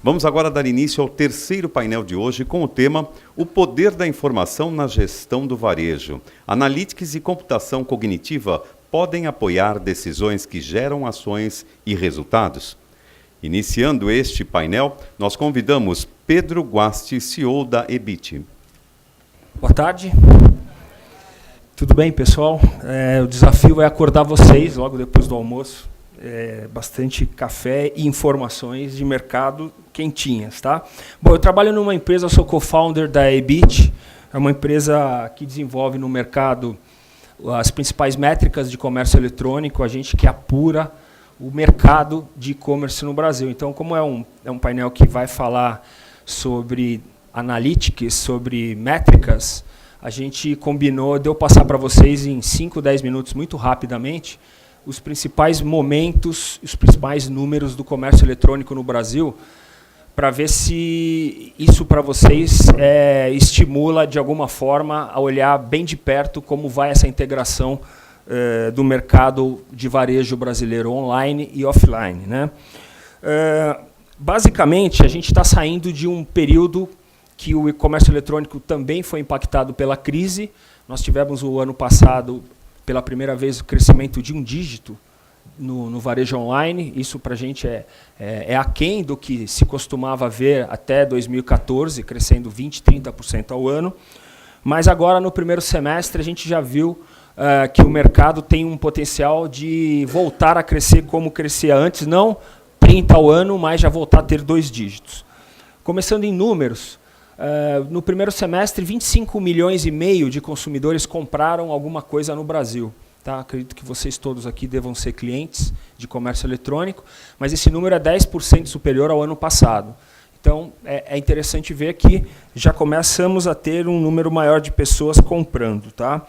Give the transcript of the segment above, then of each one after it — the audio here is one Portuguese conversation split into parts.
Vamos agora dar início ao terceiro painel de hoje com o tema O Poder da Informação na Gestão do Varejo. Analytics e computação cognitiva podem apoiar decisões que geram ações e resultados? Iniciando este painel, nós convidamos Pedro Guasti, CEO da Ebit. Boa tarde. Tudo bem, pessoal? O desafio é acordar vocês logo depois do almoço. Bastante café e informações de mercado quentinhas, tá? Bom, eu trabalho numa empresa, sou co-founder da Ebit, é uma empresa que desenvolve no mercado as principais métricas de comércio eletrônico, a gente que apura o mercado de e-commerce no Brasil. Então, como é um painel que vai falar sobre analytics, sobre métricas, a gente combinou de eu passar para vocês em 5, 10 minutos, muito rapidamente, os principais momentos, os principais números do comércio eletrônico no Brasil, para ver se isso para vocês estimula de alguma forma a olhar bem de perto como vai essa integração do mercado de varejo brasileiro online e offline, né? Basicamente, a gente está saindo de um período que o comércio eletrônico também foi impactado pela crise. Nós tivemos o ano passado, pela primeira vez, o crescimento de um dígito no varejo online. Isso para a gente é aquém do que se costumava ver até 2014, crescendo 20%, 30% ao ano. Mas agora, no primeiro semestre, a gente já viu que o mercado tem um potencial de voltar a crescer como crescia antes, não 30% ao ano, mas já voltar a ter 2 dígitos. Começando em números, no primeiro semestre, 25 milhões e meio de consumidores compraram alguma coisa no Brasil. Tá? Acredito que vocês todos aqui devam ser clientes de comércio eletrônico, mas esse número é 10% superior ao ano passado. Então, é interessante ver que já começamos a ter um número maior de pessoas comprando. Tá?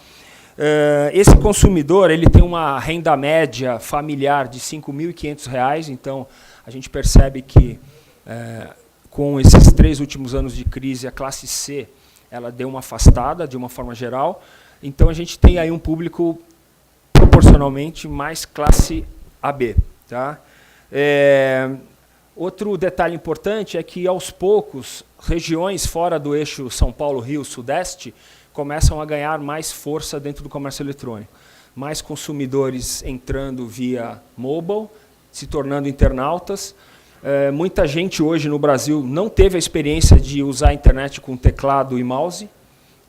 Esse consumidor ele tem uma renda média familiar de R$ 5.500, então a gente percebe que com esses 3 últimos anos de crise, a classe C ela deu uma afastada, de uma forma geral. Então, a gente tem aí um público proporcionalmente mais classe AB. Tá? Outro detalhe importante é que, aos poucos, regiões fora do eixo São Paulo, Rio, Sudeste, começam a ganhar mais força dentro do comércio eletrônico. Mais consumidores entrando via mobile, se tornando internautas. Muita gente hoje no Brasil não teve a experiência de usar a internet com teclado e mouse,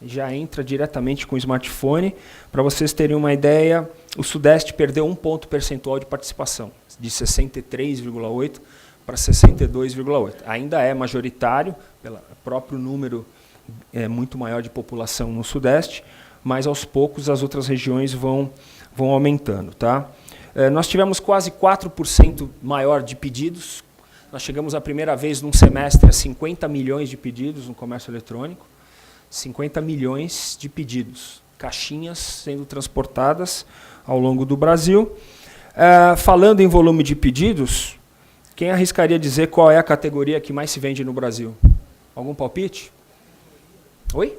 já entra diretamente com o smartphone. Para vocês terem uma ideia, o Sudeste perdeu 1 ponto percentual de participação, de 63,8% para 62,8%. Ainda é majoritário, pelo próprio número muito maior de população no Sudeste, mas aos poucos as outras regiões vão aumentando. Tá? Nós tivemos quase 4% maior de pedidos. Nós chegamos a primeira vez num semestre a 50 milhões de pedidos no comércio eletrônico. 50 milhões de pedidos, caixinhas sendo transportadas ao longo do Brasil. Falando em volume de pedidos, quem arriscaria dizer qual é a categoria que mais se vende no Brasil? Algum palpite? Oi?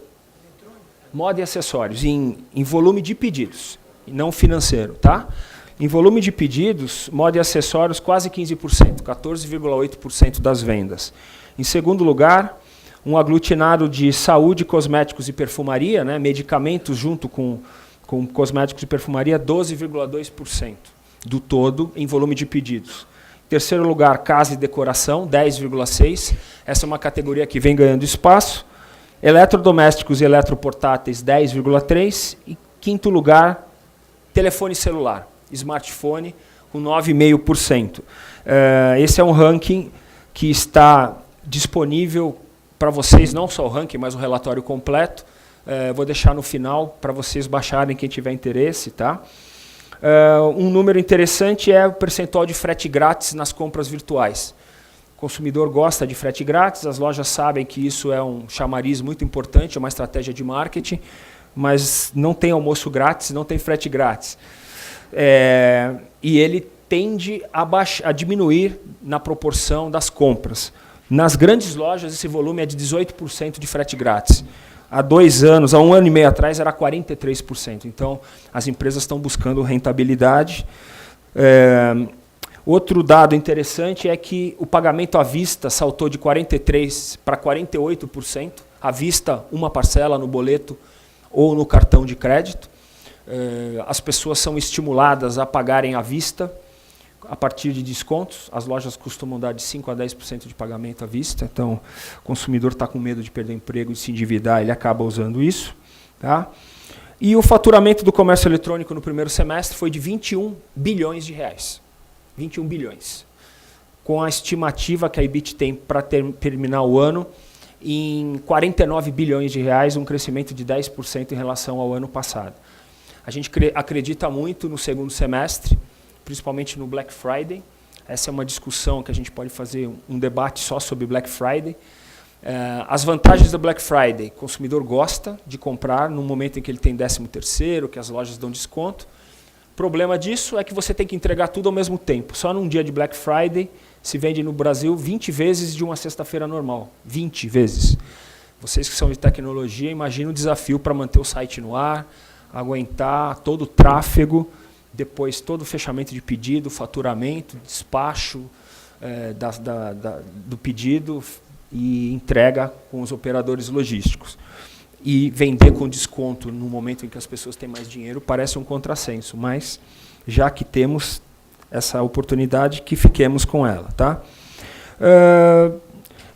Moda e acessórios, em volume de pedidos, e não financeiro. Tá? Em volume de pedidos, moda e acessórios quase 15%, 14,8% das vendas. Em segundo lugar, um aglutinado de saúde, cosméticos e perfumaria, né, medicamentos junto com cosméticos e perfumaria, 12,2% do todo em volume de pedidos. Em terceiro lugar, casa e decoração, 10,6%. Essa é uma categoria que vem ganhando espaço. Eletrodomésticos e eletroportáteis, 10,3%. E quinto lugar, telefone celular, smartphone, com 9,5%. Esse é um ranking que está disponível para vocês, não só o ranking, mas o relatório completo. Vou deixar no final para vocês baixarem, quem tiver interesse. Tá? Um número interessante é o percentual de frete grátis nas compras virtuais. O consumidor gosta de frete grátis, as lojas sabem que isso é um chamariz muito importante, é uma estratégia de marketing, mas não tem almoço grátis, não tem frete grátis. E ele tende a diminuir na proporção das compras. Nas grandes lojas, esse volume é de 18% de frete grátis. há 2 anos, há 1 ano e meio atrás, era 43%. Então, as empresas estão buscando rentabilidade. Outro dado interessante é que o pagamento à vista saltou de 43% para 48%. À vista, uma parcela no boleto ou no cartão de crédito. As pessoas são estimuladas a pagarem à vista a partir de descontos. As lojas costumam dar de 5% a 10% de pagamento à vista. Então, o consumidor está com medo de perder o emprego, de se endividar, ele acaba usando isso. Tá? E o faturamento do comércio eletrônico no primeiro semestre foi de 21 bilhões de reais. 21 bilhões. Com a estimativa que a Ibit tem para terminar o ano em 49 bilhões de reais, um crescimento de 10% em relação ao ano passado. A gente acredita muito no segundo semestre, principalmente no Black Friday. Essa é uma discussão que a gente pode fazer um debate só sobre Black Friday. As vantagens da Black Friday, o consumidor gosta de comprar no momento em que ele tem 13º, que as lojas dão desconto. O problema disso é que você tem que entregar tudo ao mesmo tempo. Só num dia de Black Friday se vende no Brasil 20 vezes de uma sexta-feira normal. 20 vezes. Vocês que são de tecnologia, imaginem o desafio para manter o site no ar, aguentar todo o tráfego, depois todo o fechamento de pedido, faturamento, despacho do pedido e entrega com os operadores logísticos. E vender com desconto no momento em que as pessoas têm mais dinheiro parece um contrassenso, mas já que temos essa oportunidade, que fiquemos com ela. Tá?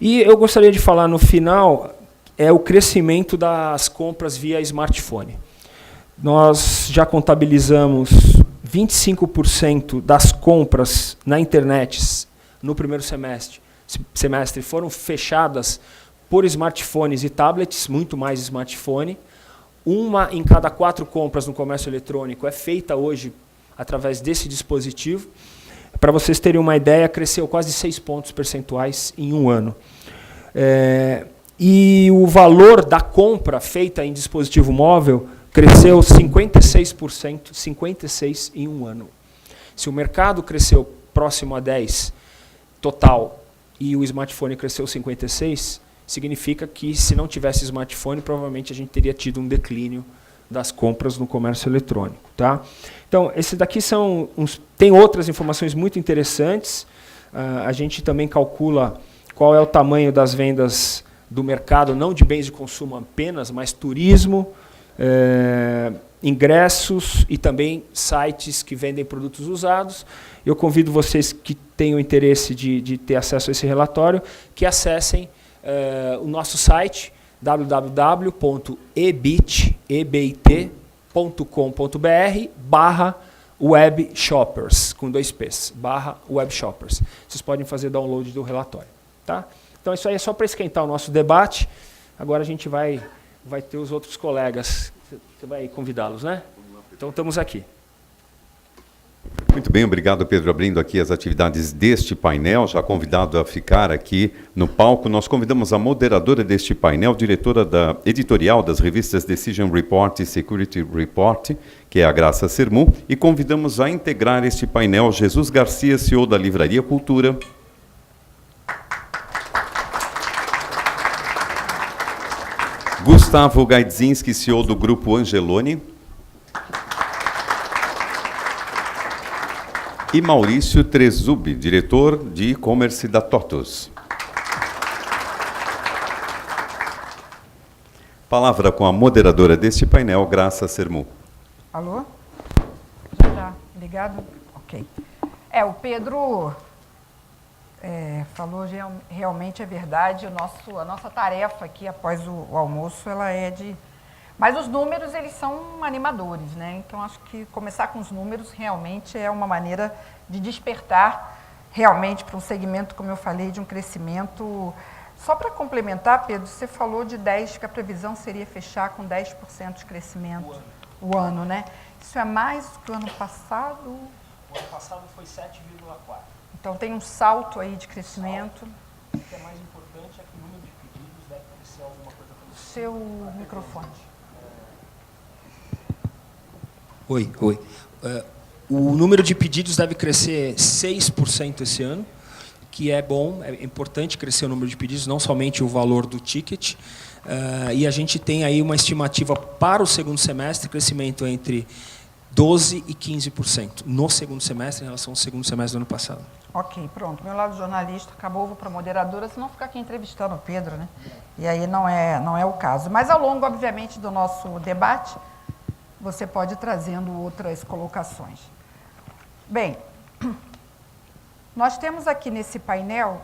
E eu gostaria de falar no final o crescimento das compras via smartphone. Nós já contabilizamos 25% das compras na internet no primeiro semestre foram fechadas por smartphones e tablets, muito mais smartphone. 1 em cada 4 compras no comércio eletrônico é feita hoje através desse dispositivo. Para vocês terem uma ideia, cresceu quase 6 pontos percentuais em 1 ano. E o valor da compra feita em dispositivo móvel cresceu 56%, 56% em 1 ano. Se o mercado cresceu próximo a 10% total e o smartphone cresceu 56%, significa que se não tivesse smartphone, provavelmente a gente teria tido um declínio das compras no comércio eletrônico. Tá? Então, esses daqui são tem outras informações muito interessantes. A gente também calcula qual é o tamanho das vendas do mercado, não de bens de consumo apenas, mas turismo, ingressos e também sites que vendem produtos usados. Eu convido vocês que tenham interesse de ter acesso a esse relatório, que acessem o nosso site www.ebit.com.br/webshoppers, com 2 P's, /webshoppers. Vocês podem fazer download do relatório. Tá? Então, isso aí é só para esquentar o nosso debate. Agora a gente vai ter os outros colegas. Você vai convidá-los, né? Então, estamos aqui. Muito bem, obrigado, Pedro. Abrindo aqui as atividades deste painel, já convidado a ficar aqui no palco, nós convidamos a moderadora deste painel, diretora editorial das revistas Decision Report e Security Report, que é a Graça Sermu, e convidamos a integrar este painel Jesus Garcia, CEO da Livraria Cultura. Gustavo Gaidzinski, CEO do Grupo Angeloni. E Maurício Trezub, diretor de e-commerce da TOTUS. Palavra com a moderadora deste painel, Graça Sermu. Alô? Já está ligado? Ok. O Pedro falou, realmente é verdade, a nossa tarefa aqui após o almoço, ela é de... Mas os números, eles são animadores, né? Então, acho que começar com os números realmente é uma maneira de despertar realmente para um segmento, como eu falei, de um crescimento. Só para complementar, Pedro, você falou de 10%, que a previsão seria fechar com 10% de crescimento o ano, né? Isso é mais do que o ano passado? O ano passado foi 7,4%. Então, tem um salto aí de crescimento. O que é mais importante é que o número de pedidos deve crescer alguma coisa para você. Seu microfone. Oi. O número de pedidos deve crescer 6% esse ano, que é bom, é importante crescer o número de pedidos, não somente o valor do ticket. E a gente tem aí uma estimativa para o segundo semestre, crescimento entre 12% e 15% no segundo semestre em relação ao segundo semestre do ano passado. Ok, pronto. Meu lado jornalista acabou, vou para a moderadora, senão ficar aqui entrevistando o Pedro, né? E aí não é o caso. Mas ao longo, obviamente, do nosso debate, você pode ir trazendo outras colocações. Bem, nós temos aqui nesse painel,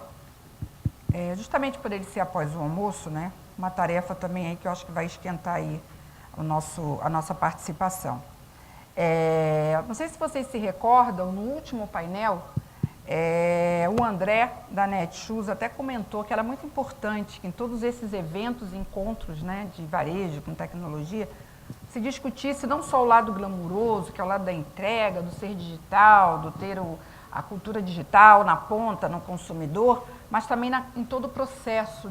justamente por ele ser após o almoço, né? Uma tarefa também aí que eu acho que vai esquentar aí a nossa participação. Não sei se vocês se recordam, no último painel, o André, da Netshoes, até comentou que era muito importante que em todos esses eventos, encontros, né, de varejo com tecnologia, se discutisse não só o lado glamuroso, que é o lado da entrega, do ser digital, do ter a cultura digital na ponta, no consumidor, mas também em todo o processo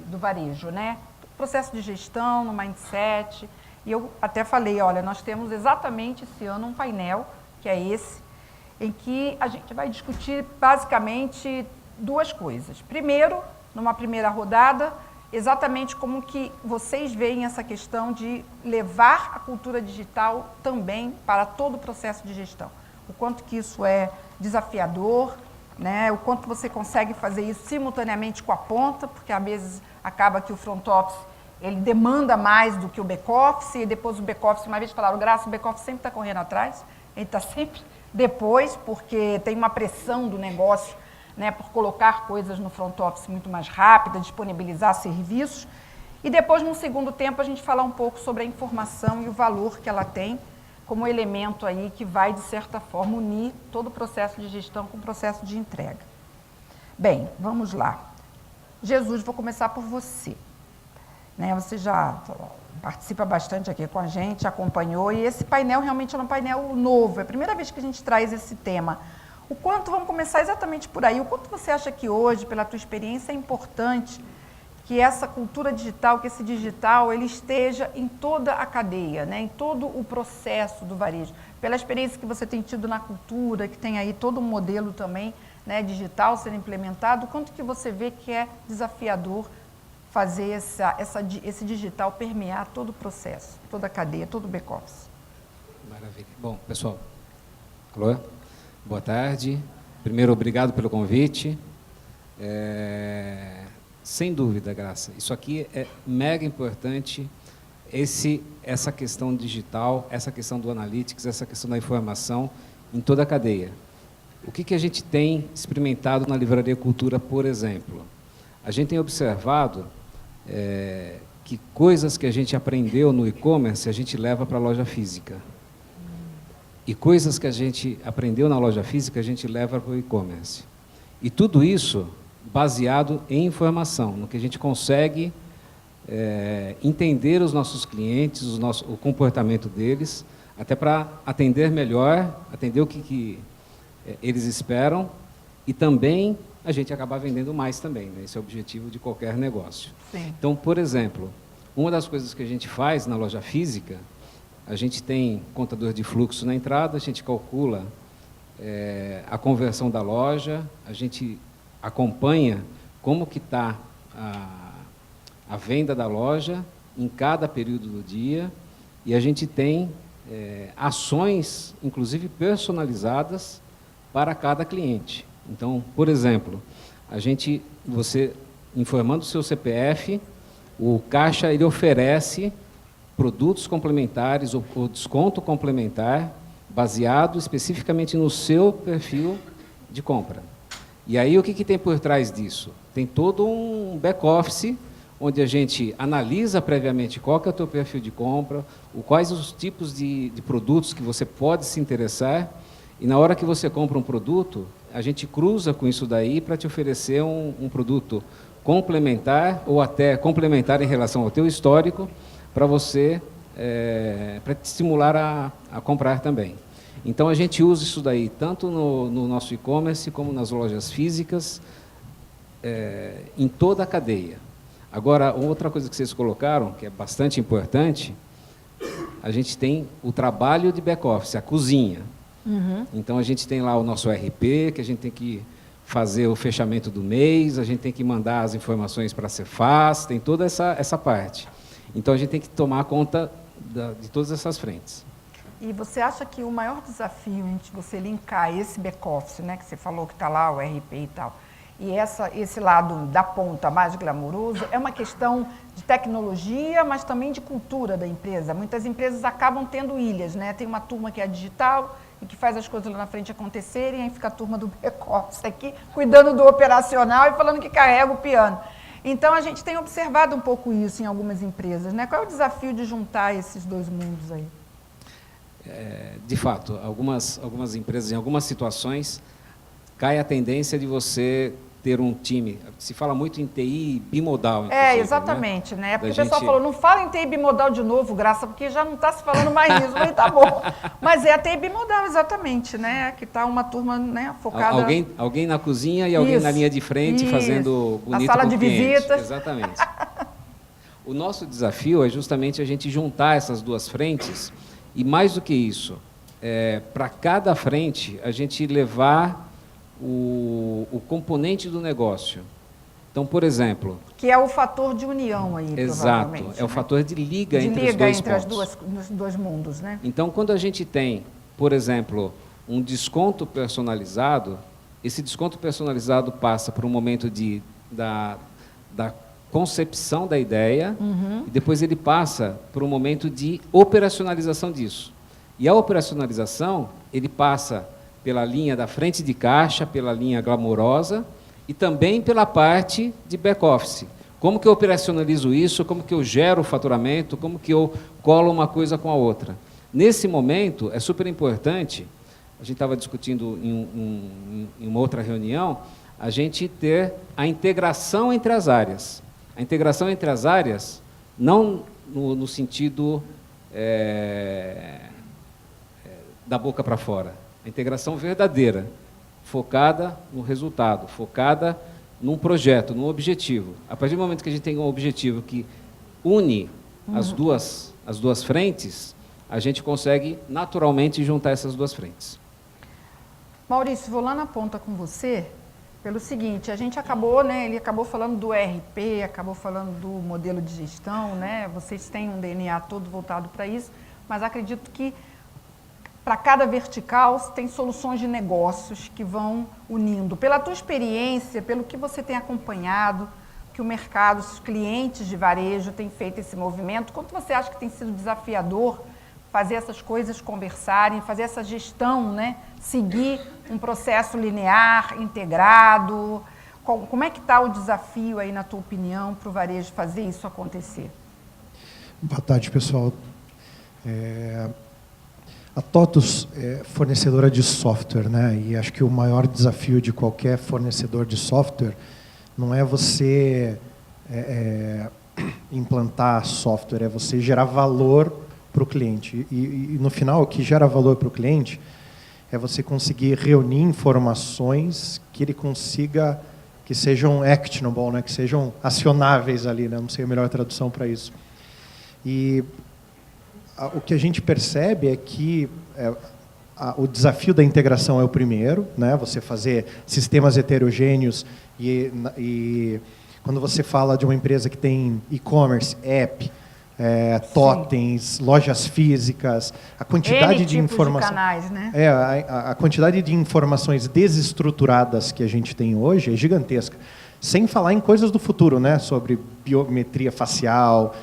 do varejo, né? Processo de gestão, no mindset. E eu até falei, olha, nós temos exatamente esse ano um painel, que é esse, em que a gente vai discutir basicamente duas coisas. Primeiro, numa primeira rodada, exatamente como que vocês veem essa questão de levar a cultura digital também para todo o processo de gestão. O quanto que isso é desafiador, né? O quanto você consegue fazer isso simultaneamente com a ponta, porque às vezes acaba que o front office ele demanda mais do que o back office, e depois o back office, uma vez falaram, Graça, o back office sempre está correndo atrás, ele está sempre depois, porque tem uma pressão do negócio, né, por colocar coisas no front office muito mais rápida, disponibilizar serviços. E depois, num segundo tempo, a gente falar um pouco sobre a informação e o valor que ela tem como elemento aí que vai, de certa forma, unir todo o processo de gestão com o processo de entrega. Bem, vamos lá. Jesus, vou começar por você. Né, você já participa bastante aqui com a gente, acompanhou, e esse painel realmente é um painel novo, é a primeira vez que a gente traz esse tema. O quanto, vamos começar exatamente por aí, o quanto você acha que hoje, pela tua experiência, é importante que essa cultura digital, que esse digital, ele esteja em toda a cadeia, né, em todo o processo do varejo. Pela experiência que você tem tido na cultura, que tem aí todo um modelo também, né, digital sendo implementado, o quanto que você vê que é desafiador fazer esse digital permear todo o processo, toda a cadeia, todo o back-office. Maravilha. Bom, pessoal, alô? Boa tarde. Primeiro, obrigado pelo convite. Sem dúvida, Graça, isso aqui é mega importante, essa questão digital, essa questão do analytics, essa questão da informação em toda a cadeia. O que a gente tem experimentado na Livraria Cultura, por exemplo? A gente tem observado que coisas que a gente aprendeu no e-commerce, a gente leva para a loja física. E coisas que a gente aprendeu na loja física, a gente leva para o e-commerce. E tudo isso baseado em informação, no que a gente consegue entender os nossos clientes, o comportamento deles, até para atender melhor, atender o que eles esperam, e também a gente acabar vendendo mais também, né? Esse é o objetivo de qualquer negócio. Sim. Então, por exemplo, uma das coisas que a gente faz na loja física, a gente tem contador de fluxo na entrada, a gente calcula a conversão da loja, a gente acompanha como que está a venda da loja em cada período do dia, e a gente tem ações, inclusive personalizadas, para cada cliente. Então, por exemplo, você informando o seu CPF, o caixa ele oferece produtos complementares ou desconto complementar baseado especificamente no seu perfil de compra. E aí o que tem por trás disso? Tem todo um back-office onde a gente analisa previamente qual que é o teu perfil de compra, quais os tipos de produtos que você pode se interessar, e na hora que você compra um produto, a gente cruza com isso daí para te oferecer um produto complementar ou até complementar em relação ao teu histórico para você, para te estimular a comprar também. Então, a gente usa isso daí tanto no nosso e-commerce como nas lojas físicas, em toda a cadeia. Agora, outra coisa que vocês colocaram, que é bastante importante, a gente tem o trabalho de back-office, a cozinha. Uhum. Então, a gente tem lá o nosso RP, que a gente tem que fazer o fechamento do mês, a gente tem que mandar as informações para a Cefaz, tem toda essa parte. Então, a gente tem que tomar conta de todas essas frentes. E você acha que o maior desafio em você linkar esse back-office, né, que você falou que está lá, o RP e tal, e esse lado da ponta mais glamouroso, é uma questão de tecnologia, mas também de cultura da empresa. Muitas empresas acabam tendo ilhas, né? Tem uma turma que é digital e que faz as coisas lá na frente acontecerem, aí fica a turma do back-office aqui, cuidando do operacional e falando que carrega o piano. Então, a gente tem observado um pouco isso em algumas empresas, né? Qual é o desafio de juntar esses dois mundos aí? De fato, algumas empresas, em algumas situações, cai a tendência de você ter um time. Se fala muito em TI bimodal. Exatamente, né? Porque Da o pessoal gente... falou, não fala em TI bimodal de novo, Graça, porque já não está se falando mais nisso. Mas tá bom. Mas é a TI bimodal, exatamente, né? Que está uma turma, né, focada... Alguém na cozinha e alguém na linha de frente fazendo bonito a sala com de o cliente. visitas. Exatamente. O nosso desafio é justamente a gente juntar essas duas frentes e, mais do que isso, para cada frente, a gente levar o componente do negócio. Então, por exemplo... Que é o fator de união aí, exato, é o fator de liga entre os dois pontos. Os dois mundos, né? Então, quando a gente tem, por exemplo, um desconto personalizado, esse desconto personalizado passa por um momento da concepção da ideia, e depois ele passa por um momento de operacionalização disso. E a operacionalização, ele passa pela linha da frente de caixa, pela linha glamourosa e também pela parte de back-office. Como que eu operacionalizo isso, como que eu gero o faturamento, como que eu colo uma coisa com a outra. Nesse momento, é super importante, a gente estava discutindo em uma outra reunião, a gente ter a integração entre as áreas. A integração entre as áreas, não no sentido da boca para fora, a integração verdadeira, focada no resultado, focada num projeto, num objetivo. A partir do momento que a gente tem um objetivo que une as duas frentes, a gente consegue naturalmente juntar essas duas frentes. Maurício, vou lá na ponta com você, pelo seguinte, a gente acabou, né, ele acabou falando do ERP, acabou falando do modelo de gestão, né, vocês têm um DNA todo voltado para isso, mas acredito que para cada vertical tem soluções de negócios que vão unindo. Pela tua experiência, pelo que você tem acompanhado, que o mercado, os clientes de varejo têm feito esse movimento, quanto você acha que tem sido desafiador fazer essas coisas conversarem, fazer essa gestão, né? Seguir um processo linear, integrado? Como é que está o desafio aí, na tua opinião, para o varejo fazer isso acontecer? Boa tarde, pessoal. A TOTVS é fornecedora de software, né? E acho que o maior desafio de qualquer fornecedor de software não é você implantar software, é você gerar valor para o cliente. E, no final, o que gera valor para o cliente é você conseguir reunir informações que ele consiga, que sejam actionable, né? Que sejam acionáveis ali, né? Não sei a melhor tradução para isso. E o que a gente percebe é que o desafio da integração é o primeiro, né? Você fazer sistemas heterogêneos e quando você fala de uma empresa que tem e-commerce, app, totens, lojas físicas, a quantidade de informações, canais, né? A quantidade de informações desestruturadas que a gente tem hoje é gigantesca. Sem falar em coisas do futuro, né? Sobre biometria facial,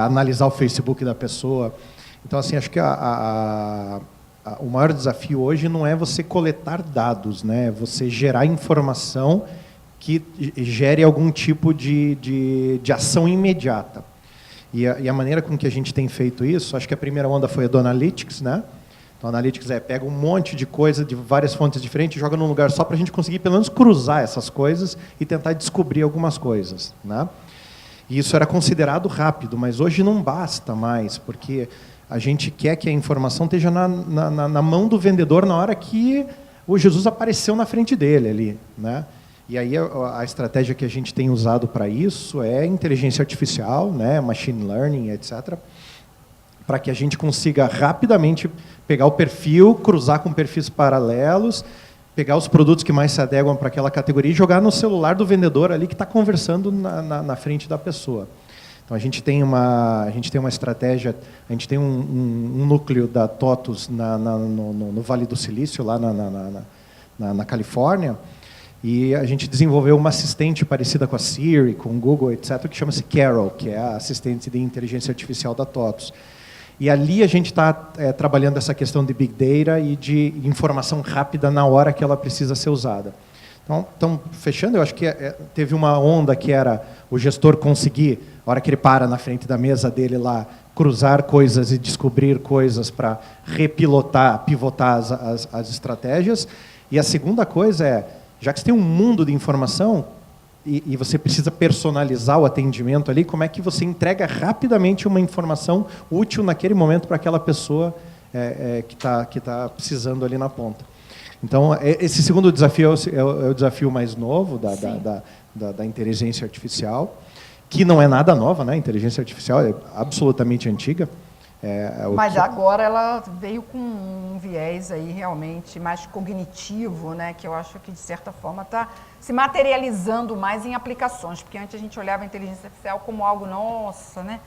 analisar o Facebook da pessoa. Então, assim, acho que o maior desafio hoje não é você coletar dados, né? É você gerar informação que gere algum tipo de ação imediata. E a maneira com que a gente tem feito isso, acho que a primeira onda foi a do Analytics, né? Então, Analytics pega um monte de coisa de várias fontes diferentes e joga num lugar só para a gente conseguir, pelo menos, cruzar essas coisas e tentar descobrir algumas coisas, né? E isso era considerado rápido, mas hoje não basta mais, porque a gente quer que a informação esteja na mão do vendedor na hora que o Jesus apareceu na frente dele ali, né? E aí a estratégia que a gente tem usado para isso é inteligência artificial, né? Machine learning, etc., para que a gente consiga rapidamente pegar o perfil, cruzar com perfis paralelos, pegar os produtos que mais se adequam para aquela categoria e jogar no celular do vendedor ali que está conversando na frente da pessoa. Então a gente tem uma estratégia, a gente tem um núcleo da TOTUS no Vale do Silício, lá na Califórnia, e a gente desenvolveu uma assistente parecida com a Siri, com o Google, etc., que chama-se Carol, que é a assistente de inteligência artificial da TOTUS. E ali a gente está trabalhando essa questão de Big Data e de informação rápida na hora que ela precisa ser usada. Então, fechando, eu acho que teve uma onda que era o gestor conseguir, a hora que ele para na frente da mesa dele lá, cruzar coisas e descobrir coisas para pivotar as estratégias. E a segunda coisa é, já que você tem um mundo de informação e você precisa personalizar o atendimento ali, como é que você entrega rapidamente uma informação útil naquele momento para aquela pessoa que tá precisando ali na ponta. Então, esse segundo desafio é o desafio mais novo da inteligência artificial, que não é nada nova, né? A inteligência artificial é absolutamente antiga. Mas agora ela veio com um viés aí realmente mais cognitivo, né? Que eu acho que, de certa forma, está se materializando mais em aplicações, porque antes a gente olhava a inteligência artificial como algo, nossa, né?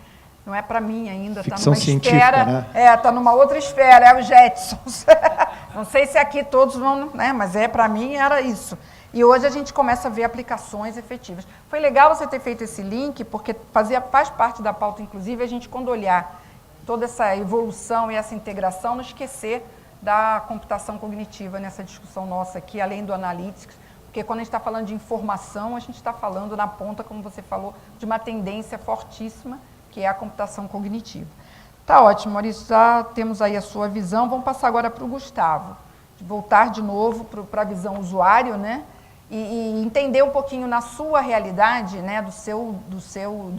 Não é para mim ainda, está numa esfera, né? Está numa outra esfera, é o Jetsons. Não sei se aqui todos vão, né? Mas para mim era isso. E hoje a gente começa a ver aplicações efetivas. Foi legal você ter feito esse link, porque faz parte da pauta, inclusive, a gente, quando olhar toda essa evolução e essa integração, não esquecer da computação cognitiva nessa discussão nossa aqui, além do analytics, porque quando a gente está falando de informação, a gente está falando na ponta, como você falou, de uma tendência fortíssima, que é a computação cognitiva. Tá ótimo, Maurício, já temos aí a sua visão. Vamos passar agora para o Gustavo, voltar de novo para a visão usuário, né? E entender um pouquinho na sua realidade, né, do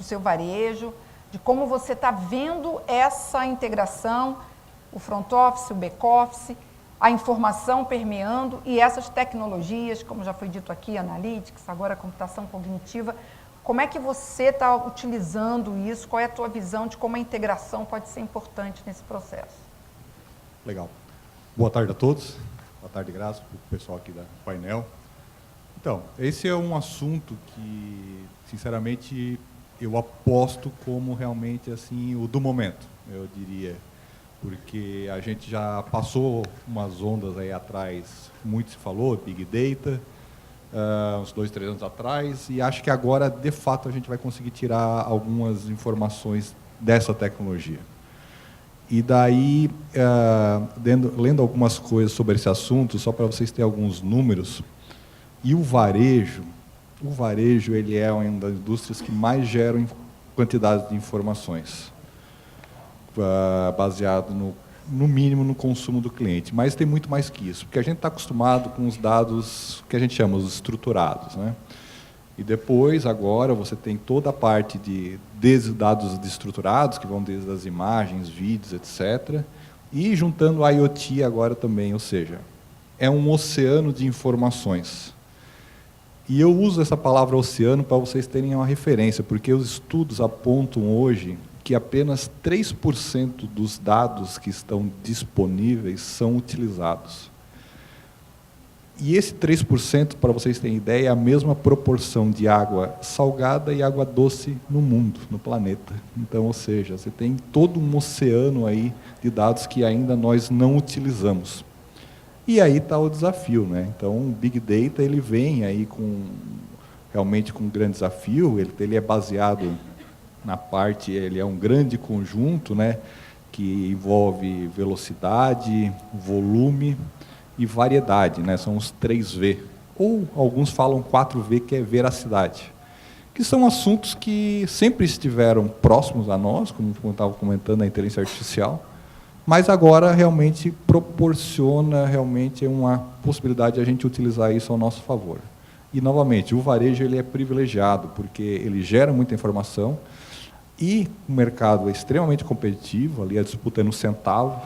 seu varejo, de como você está vendo essa integração, o front office, o back office, a informação permeando e essas tecnologias, como já foi dito aqui, analytics, agora a computação cognitiva. Como é que você está utilizando isso? Qual é a tua visão de como a integração pode ser importante nesse processo? Legal. Boa tarde a todos. Boa tarde, Graça, para o pessoal aqui do painel. Então, esse é um assunto que, sinceramente, eu aposto como realmente assim o do momento, eu diria, porque a gente já passou umas ondas aí atrás, muito se falou, Big Data, uns 2, 3 anos atrás, e acho que agora, de fato, a gente vai conseguir tirar algumas informações dessa tecnologia. E daí, lendo algumas coisas sobre esse assunto, só para vocês terem alguns números, e o varejo ele é uma das indústrias que mais geram quantidade de informações, baseado no mínimo no consumo do cliente. Mas tem muito mais que isso, porque a gente está acostumado com os dados que a gente chama os estruturados, né? E depois, agora, você tem toda a parte desde dados estruturados, que vão desde as imagens, vídeos, etc., e juntando a IoT agora também, ou seja, é um oceano de informações. E eu uso essa palavra oceano para vocês terem uma referência, porque os estudos apontam hoje que apenas 3% dos dados que estão disponíveis são utilizados. E esse 3%, para vocês terem ideia, é a mesma proporção de água salgada e água doce no mundo, no planeta. Então, ou seja, você tem todo um oceano aí de dados que ainda nós não utilizamos. E aí está o desafio, né? Então, o Big Data ele vem aí realmente com um grande desafio. Ele é baseado na parte, ele é um grande conjunto, né? Que envolve velocidade, volume e variedade, né? São os 3V. Ou alguns falam 4V, que é veracidade. Que são assuntos que sempre estiveram próximos a nós, como eu estava comentando, a inteligência artificial. Mas agora realmente proporciona realmente uma possibilidade de a gente utilizar isso ao nosso favor. E, novamente, o varejo ele é privilegiado, porque ele gera muita informação e o mercado é extremamente competitivo, ali a disputa é no centavo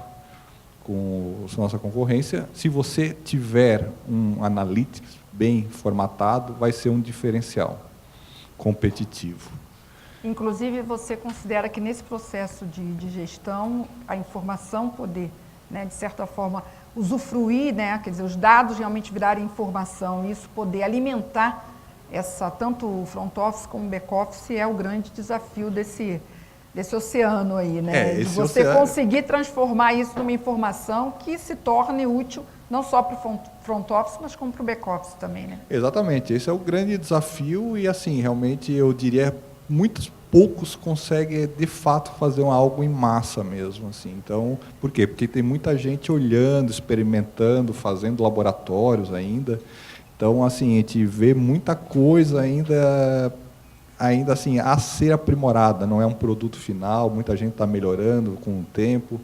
com a nossa concorrência. Se você tiver um analytics bem formatado, vai ser um diferencial competitivo. Inclusive, você considera que nesse processo de gestão, a informação poder, né, de certa forma, usufruir, né, quer dizer, os dados realmente virarem informação e isso poder alimentar tanto o front office como o back office é o grande desafio desse oceano aí, né? De você conseguir transformar isso numa informação que se torne útil não só para o front office, mas como para o back office também, né? Exatamente, esse é o grande desafio e assim, realmente eu diria, muitos poucos conseguem de fato fazer algo em massa mesmo, assim. Então, por quê? Porque tem muita gente olhando, experimentando, fazendo laboratórios ainda. Então, assim, a gente vê muita coisa ainda assim, a ser aprimorada, não é um produto final, muita gente está melhorando com o tempo.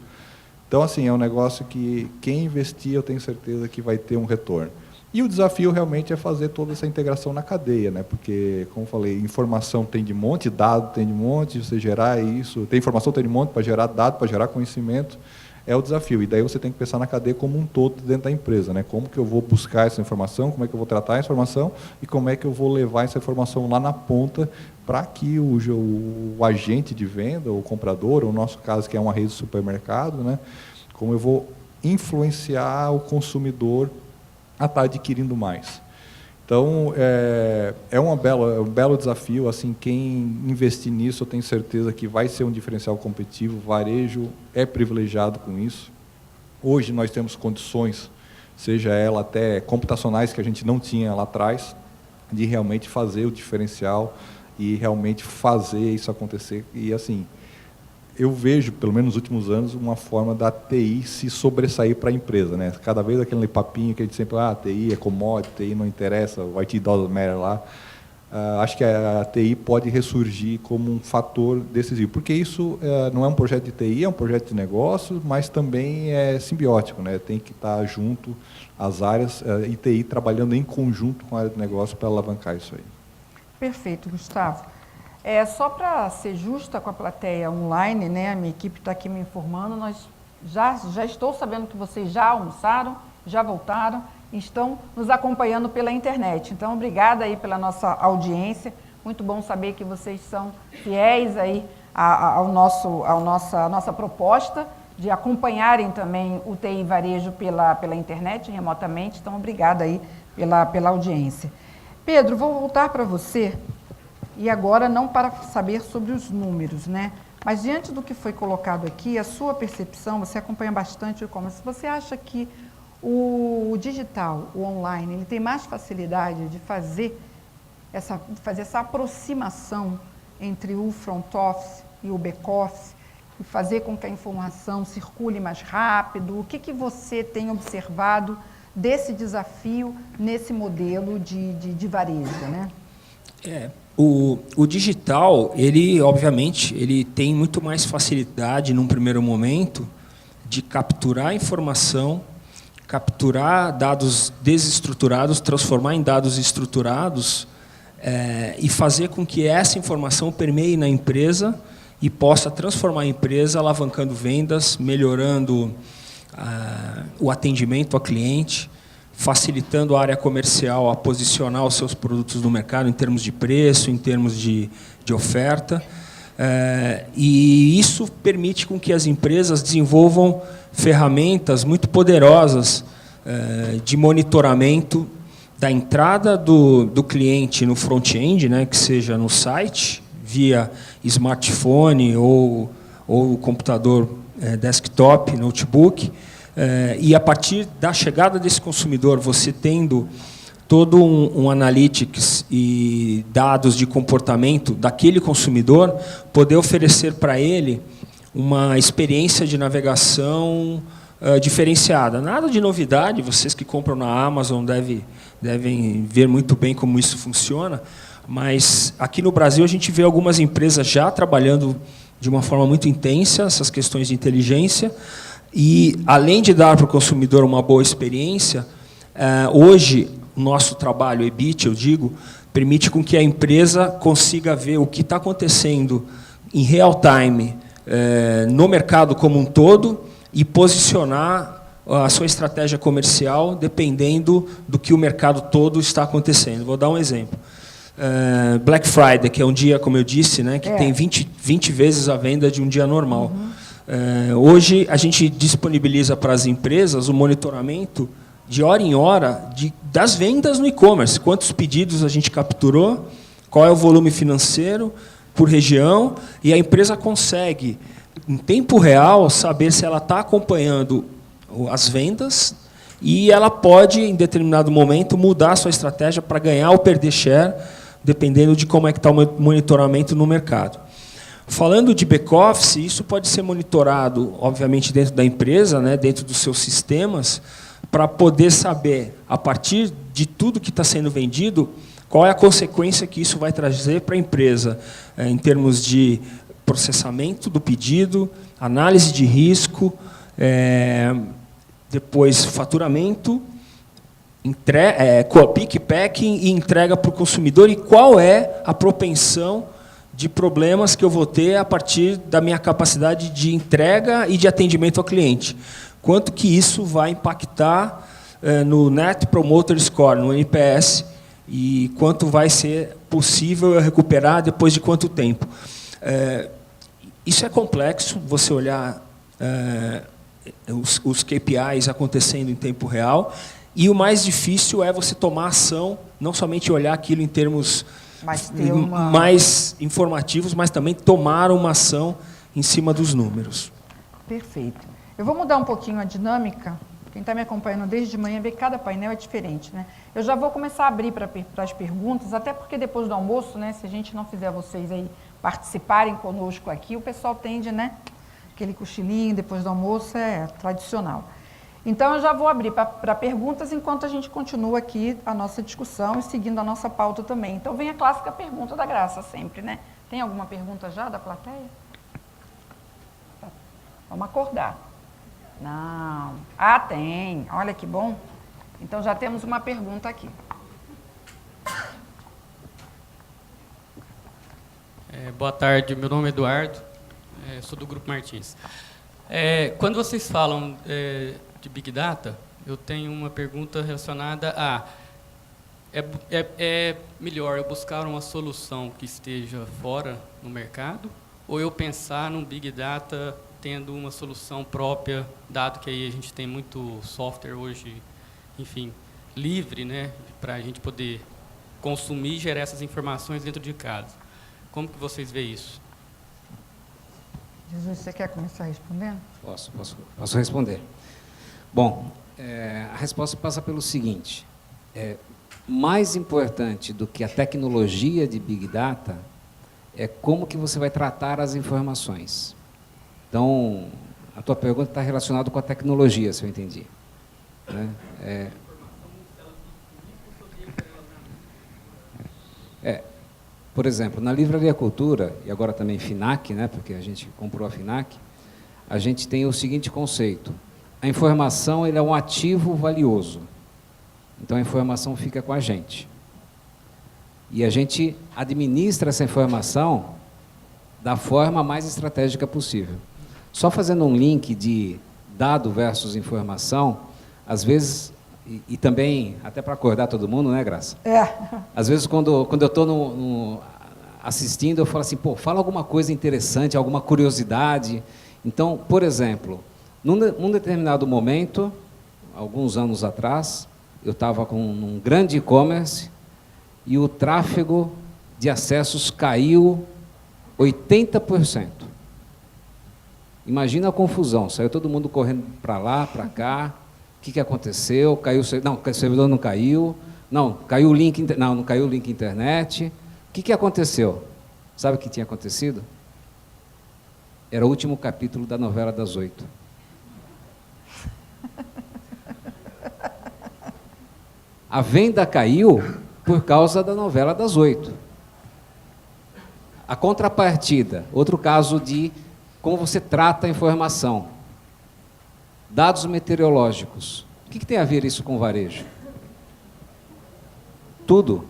Então, assim, é um negócio que quem investir, eu tenho certeza que vai ter um retorno. E o desafio realmente é fazer toda essa integração na cadeia, né? Porque, como eu falei, informação tem de monte, dado tem de monte, você gerar isso, tem informação tem de monte para gerar dado, para gerar conhecimento, é o desafio. E daí você tem que pensar na cadeia como um todo dentro da empresa, né? Como que eu vou buscar essa informação, como é que eu vou tratar a informação e como é que eu vou levar essa informação lá na ponta para que o agente de venda, o comprador, ou no nosso caso que é uma rede de supermercado, né? Como eu vou influenciar o consumidor a estar adquirindo mais. Então, é um belo desafio. Assim, quem investir nisso, eu tenho certeza que vai ser um diferencial competitivo. O varejo é privilegiado com isso. Hoje nós temos condições, seja ela até computacionais, que a gente não tinha lá atrás, de realmente fazer o diferencial e realmente fazer isso acontecer. E, assim, eu vejo, pelo menos nos últimos anos, uma forma da TI se sobressair para a empresa, né? Cada vez aquele papinho que a gente sempre, TI é commodity, TI não interessa, o IT doesn't matter lá. Acho que a TI pode ressurgir como um fator decisivo, porque isso não é um projeto de TI, é um projeto de negócio, mas também é simbiótico, né? Tem que estar junto as áreas e TI trabalhando em conjunto com a área de negócio para alavancar isso aí. Perfeito, Gustavo. Só para ser justa com a plateia online, né, a minha equipe está aqui me informando, nós já estou sabendo que vocês já almoçaram, já voltaram e estão nos acompanhando pela internet. Então, obrigada aí pela nossa audiência, muito bom saber que vocês são fiéis aí à nossa proposta de acompanharem também o TI Varejo pela internet, remotamente, então obrigada aí pela audiência. Pedro, vou voltar para você. E agora, não para saber sobre os números, né? Mas diante do que foi colocado aqui, a sua percepção, você acompanha bastante o e-commerce, você acha que o digital, o online, ele tem mais facilidade de fazer essa aproximação entre o front office e o back office, e fazer com que a informação circule mais rápido? O que você tem observado desse desafio nesse modelo de varejo, né? O digital, obviamente, ele tem muito mais facilidade, num primeiro momento, de capturar informação, capturar dados desestruturados, transformar em dados estruturados e fazer com que essa informação permeie na empresa e possa transformar a empresa, alavancando vendas, melhorando o atendimento ao cliente, facilitando a área comercial a posicionar os seus produtos no mercado em termos de preço, em termos de oferta. E isso permite com que as empresas desenvolvam ferramentas muito poderosas de monitoramento da entrada do cliente no front-end, né, que seja no site, via smartphone ou computador desktop, notebook, e a partir da chegada desse consumidor, você tendo todo um analytics e dados de comportamento daquele consumidor, poder oferecer para ele uma experiência de navegação diferenciada. Nada de novidade, vocês que compram na Amazon devem ver muito bem como isso funciona, mas aqui no Brasil a gente vê algumas empresas já trabalhando de uma forma muito intensa essas questões de inteligência. E, além de dar para o consumidor uma boa experiência, hoje, o nosso trabalho, EBIT, eu digo, permite com que a empresa consiga ver o que está acontecendo em real time no mercado como um todo e posicionar a sua estratégia comercial dependendo do que o mercado todo está acontecendo. Vou dar um exemplo. Black Friday, que é um dia, como eu disse, né, que tem 20 vezes a venda de um dia normal. Hoje, a gente disponibiliza para as empresas o monitoramento de hora em hora das vendas no e-commerce. Quantos pedidos a gente capturou, qual é o volume financeiro por região, e a empresa consegue, em tempo real, saber se ela está acompanhando as vendas e ela pode, em determinado momento, mudar a sua estratégia para ganhar ou perder share, dependendo de como é que está o monitoramento no mercado. Falando de back-office, isso pode ser monitorado, obviamente, dentro da empresa, né, dentro dos seus sistemas, para poder saber, a partir de tudo que está sendo vendido, qual é a consequência que isso vai trazer para a empresa, em termos de processamento do pedido, análise de risco, depois faturamento, pick packing e entrega para o consumidor, e qual é a propensão de problemas que eu vou ter a partir da minha capacidade de entrega e de atendimento ao cliente. Quanto que isso vai impactar no Net Promoter Score, no NPS, e quanto vai ser possível eu recuperar depois de quanto tempo. Isso é complexo, você olhar os KPIs acontecendo em tempo real, e o mais difícil é você tomar ação, não somente olhar aquilo em termos mais informativos, mas também tomar uma ação em cima dos números. Perfeito. Eu vou mudar um pouquinho a dinâmica. Quem está me acompanhando desde de manhã vê que cada painel é diferente, né? Eu já vou começar a abrir para as perguntas, até porque depois do almoço, né, se a gente não fizer vocês aí participarem conosco aqui, o pessoal tende, né? Aquele cochilinho depois do almoço é tradicional. Então, eu já vou abrir para perguntas enquanto a gente continua aqui a nossa discussão e seguindo a nossa pauta também. Então, vem a clássica pergunta da Graça sempre, né? Tem alguma pergunta já da plateia? Vamos acordar. Não. Ah, tem. Olha que bom. Então, já temos uma pergunta aqui. Boa tarde, meu nome é Eduardo, sou do Grupo Martins. Quando vocês falam de Big Data, eu tenho uma pergunta relacionada a... É melhor eu buscar uma solução que esteja fora no mercado, ou eu pensar num Big Data tendo uma solução própria, dado que aí a gente tem muito software hoje, enfim, livre, né, para a gente poder consumir e gerar essas informações dentro de casa. Como que vocês veem isso? Jesus, você quer começar respondendo? Posso responder. Bom, a resposta passa pelo seguinte: mais importante do que a tecnologia de Big Data é como que você vai tratar as informações. Então, a tua pergunta está relacionada com a tecnologia, se eu entendi. Né? Por exemplo, na Livraria Cultura, e agora também FINAC, né, porque a gente comprou a FINAC, a gente tem o seguinte conceito: a informação ele é um ativo valioso. Então, a informação fica com a gente. E a gente administra essa informação da forma mais estratégica possível. Só fazendo um link de dado versus informação, às vezes, e também, até para acordar todo mundo, né, Graça? Às vezes, quando eu estou assistindo, eu falo assim, pô, fala alguma coisa interessante, alguma curiosidade. Então, por exemplo, num determinado momento, alguns anos atrás, eu estava com um grande e-commerce e o tráfego de acessos caiu 80%. Imagina a confusão, saiu todo mundo correndo para lá, para cá. O que aconteceu? Caiu, não, o servidor não caiu. Não, caiu o link, não caiu o link internet. O que aconteceu? Sabe o que tinha acontecido? Era o último capítulo da novela das 8. A venda caiu por causa da novela das 8. A contrapartida, outro caso de como você trata a informação. Dados meteorológicos. O que tem a ver isso com varejo? Tudo.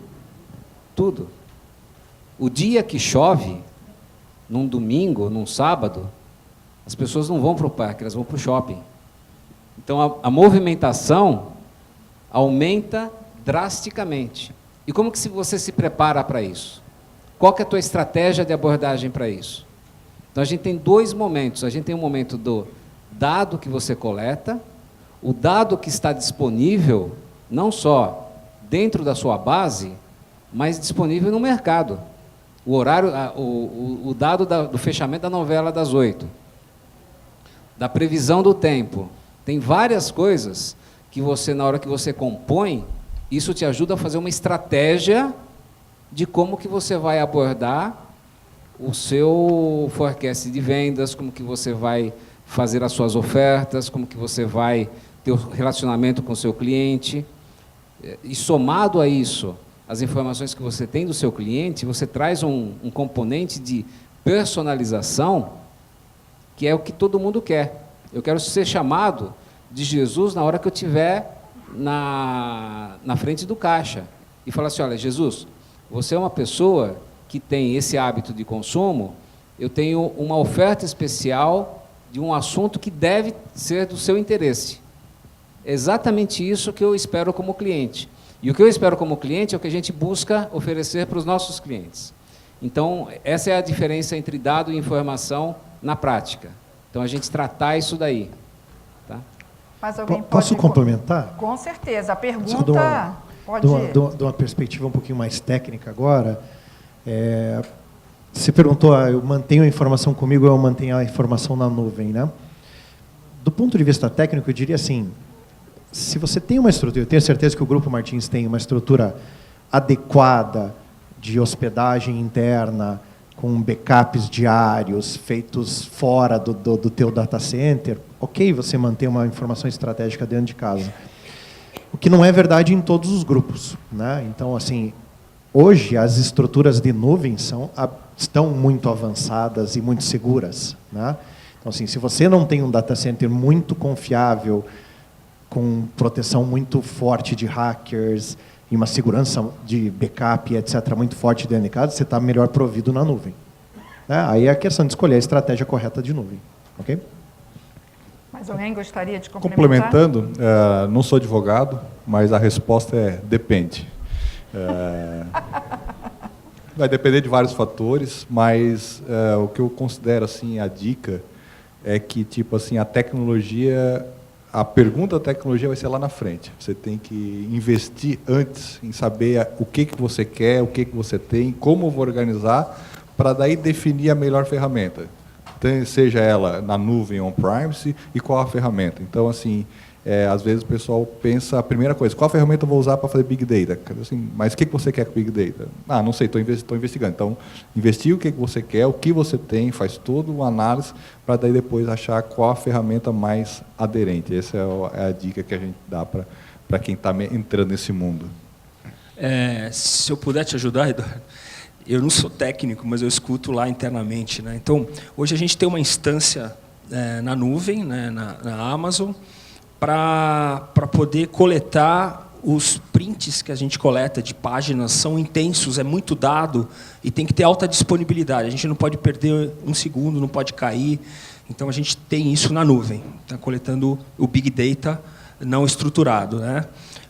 Tudo. O dia que chove, num domingo, num sábado, as pessoas não vão para o parque, elas vão para o shopping. Então, a movimentação aumenta drasticamente. E como que você se prepara para isso? Qual que é a tua estratégia de abordagem para isso? Então, a gente tem dois momentos. A gente tem um momento do dado que você coleta, o dado que está disponível, não só dentro da sua base, mas disponível no mercado. O horário, o dado do fechamento da novela das 8, da previsão do tempo. Tem várias coisas que você, na hora que você compõe, isso te ajuda a fazer uma estratégia de como que você vai abordar o seu forecast de vendas, como que você vai fazer as suas ofertas, como que você vai ter o relacionamento com o seu cliente. E somado a isso, as informações que você tem do seu cliente, você traz um componente de personalização, que é o que todo mundo quer. Eu quero ser chamado de Jesus na hora que eu estiver na frente do caixa. E falar assim, olha, Jesus, você é uma pessoa que tem esse hábito de consumo, eu tenho uma oferta especial de um assunto que deve ser do seu interesse. É exatamente isso que eu espero como cliente. E o que eu espero como cliente é o que a gente busca oferecer para os nossos clientes. Então, essa é a diferença entre dado e informação na prática. Então, a gente tratar isso daí. Tá? Mas alguém Posso pode... complementar? Com certeza. A pergunta pode... De uma perspectiva um pouquinho mais técnica agora, você perguntou, eu mantenho a informação comigo ou eu mantenho a informação na nuvem, né? Do ponto de vista técnico, eu diria assim, se você tem uma estrutura, eu tenho certeza que o Grupo Martins tem uma estrutura adequada de hospedagem interna, com backups diários, feitos fora do teu data center, ok, você manter uma informação estratégica dentro de casa. O que não é verdade em todos os grupos, né? Então, assim, hoje as estruturas de nuvem estão muito avançadas e muito seguras, né? Então, assim, se você não tem um data center muito confiável, com proteção muito forte de hackers e uma segurança de backup, etc., muito forte dentro de casa, você está melhor provido na nuvem. Né? Aí é a questão de escolher a estratégia correta de nuvem. Ok? Mas alguém gostaria de complementar? Complementando, não sou advogado, mas a resposta é depende. Vai depender de vários fatores, mas o que eu considero assim a dica é que tipo assim a tecnologia, a pergunta da tecnologia vai ser lá na frente. Você tem que investir antes em saber o que você quer, o que você tem, como eu vou organizar, para daí definir a melhor ferramenta. Então, seja ela na nuvem on-premise e qual a ferramenta. Então, assim, às vezes o pessoal pensa, a primeira coisa, qual ferramenta eu vou usar para fazer Big Data? Assim, mas o que você quer com Big Data? Ah, não sei, estou investigando. Então, investigue o que você quer, o que você tem, faz toda uma análise, para daí depois achar qual a ferramenta mais aderente. Essa é a dica que a gente dá para quem está entrando nesse mundo. Se eu puder te ajudar, Eduardo, eu não sou técnico, mas eu escuto lá internamente, né? Então, hoje a gente tem uma instância na nuvem, né, na Amazon, para poder coletar os prints que a gente coleta de páginas, são intensos, é muito dado e tem que ter alta disponibilidade. A gente não pode perder um segundo, não pode cair. Então, a gente tem isso na nuvem, tá coletando o Big Data não estruturado, né?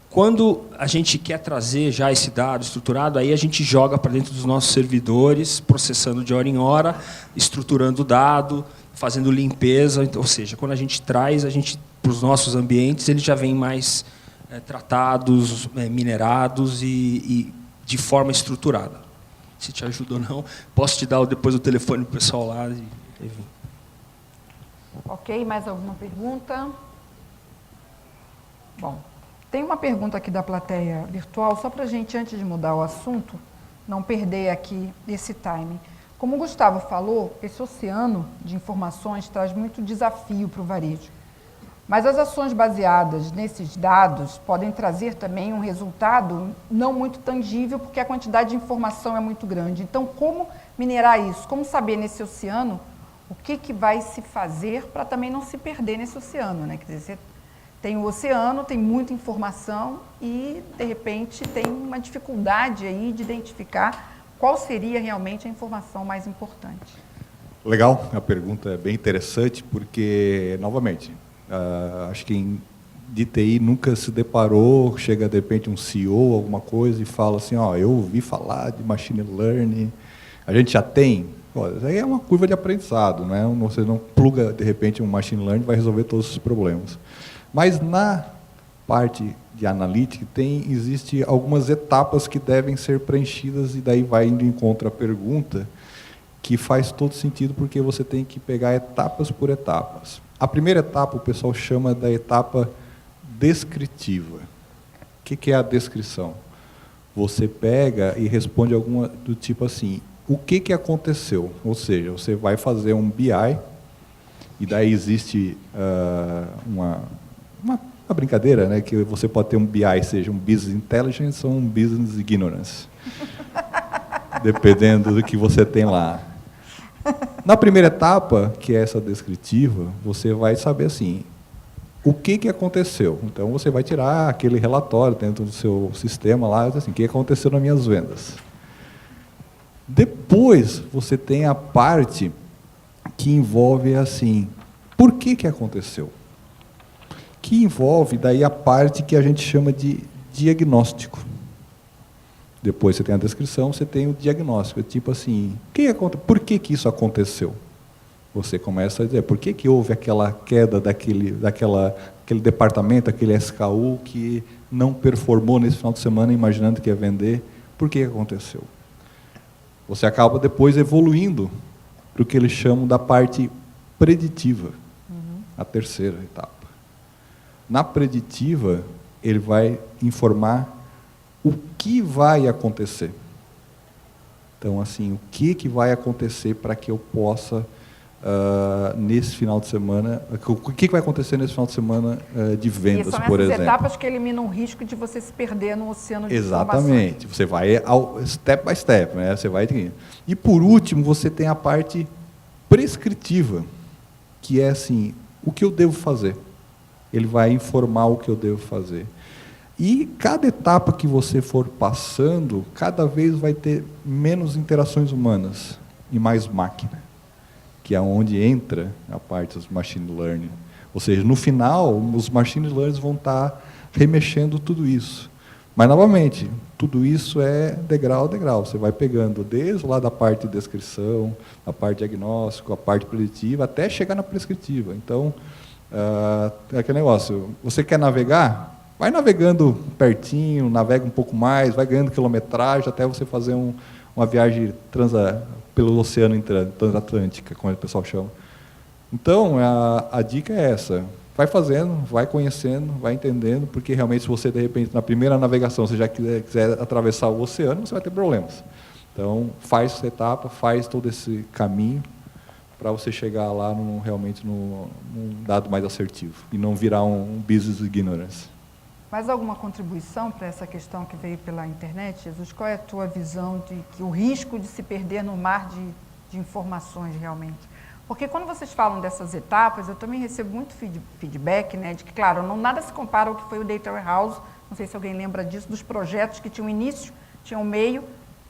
Quando a gente quer trazer já esse dado estruturado, aí a gente joga para dentro dos nossos servidores, processando de hora em hora, estruturando o dado, fazendo limpeza. Ou seja, quando a gente traz para os nossos ambientes, eles já vêm mais tratados, minerados e de forma estruturada. Se te ajuda ou não, posso te dar depois o telefone para o pessoal lá. Ok, mais alguma pergunta? Bom, tem uma pergunta aqui da plateia virtual, só para a gente, antes de mudar o assunto, não perder aqui esse timing. Como o Gustavo falou, esse oceano de informações traz muito desafio para o varejo. Mas as ações baseadas nesses dados podem trazer também um resultado não muito tangível, porque a quantidade de informação é muito grande. Então, como minerar isso? Como saber nesse oceano o que vai se fazer para também não se perder nesse oceano, né? Quer dizer, você tem o oceano, tem muita informação e, de repente, tem uma dificuldade aí de identificar qual seria realmente a informação mais importante. Legal, a pergunta é bem interessante, porque, novamente, acho que de TI nunca se deparou, chega de repente um CEO, alguma coisa, e fala assim, eu ouvi falar de machine learning. A gente já tem Olha, isso aí é uma curva de aprendizado, né? Você não pluga, de repente, um machine learning e vai resolver todos os problemas. Mas na parte de analytics existe algumas etapas que devem ser preenchidas, e daí vai indo em contra a pergunta, que faz todo sentido, porque você tem que pegar etapas por etapas. A primeira etapa o pessoal chama da etapa descritiva. O que é a descrição? Você pega e responde alguma do tipo assim, o que aconteceu? Ou seja, você vai fazer um BI, e daí existe uma brincadeira, né, que você pode ter um BI, seja um Business Intelligence ou um Business Ignorance, dependendo do que você tem lá. Na primeira etapa, que é essa descritiva, você vai saber assim, o que aconteceu. Então, você vai tirar aquele relatório dentro do seu sistema lá, assim, o que aconteceu nas minhas vendas. Depois, você tem a parte que envolve assim, por que aconteceu? Que envolve daí a parte que a gente chama de diagnóstico. Depois você tem a descrição, você tem o diagnóstico, tipo assim, por que isso aconteceu? Você começa a dizer, por que houve aquela queda daquele departamento, aquele SKU que não performou nesse final de semana, imaginando que ia vender, por que aconteceu? Você acaba depois evoluindo para o que eles chamam da parte preditiva, a terceira etapa. Na preditiva, ele vai informar o que vai acontecer. Então, assim, o que vai acontecer para que eu possa, nesse final de semana, o que vai acontecer nesse final de semana de vendas, por exemplo. E são essas etapas que eliminam o risco de você se perder no oceano de informações. Exatamente. Você vai step by step, né? Você vai. E, por último, você tem a parte prescritiva, que é assim, o que eu devo fazer. Ele vai informar o que eu devo fazer. E cada etapa que você for passando, cada vez vai ter menos interações humanas e mais máquina, que é onde entra a parte dos machine learning. Ou seja, no final, os machine learning vão estar remexendo tudo isso. Mas, novamente, tudo isso é degrau a degrau. Você vai pegando desde lá da parte de descrição, a parte de diagnóstico, a parte preditiva, até chegar na prescritiva. Então, é aquele negócio, você quer navegar? Vai navegando pertinho, navega um pouco mais, vai ganhando quilometragem até você fazer uma viagem pelo oceano transatlântica, como o pessoal chama. Então, a dica é essa. Vai fazendo, vai conhecendo, vai entendendo, porque realmente se você, de repente, na primeira navegação, você já quiser atravessar o oceano, você vai ter problemas. Então, faz essa etapa, faz todo esse caminho, para você chegar lá realmente num dado mais assertivo, e não virar um business ignorance. Mais alguma contribuição para essa questão que veio pela internet, Jesus? Qual é a tua visão de que o risco de se perder no mar de informações realmente? Porque quando vocês falam dessas etapas, eu também recebo muito feedback, né, de que, claro, nada se compara ao que foi o Data Warehouse, não sei se alguém lembra disso, dos projetos que tinham início, tinham meio,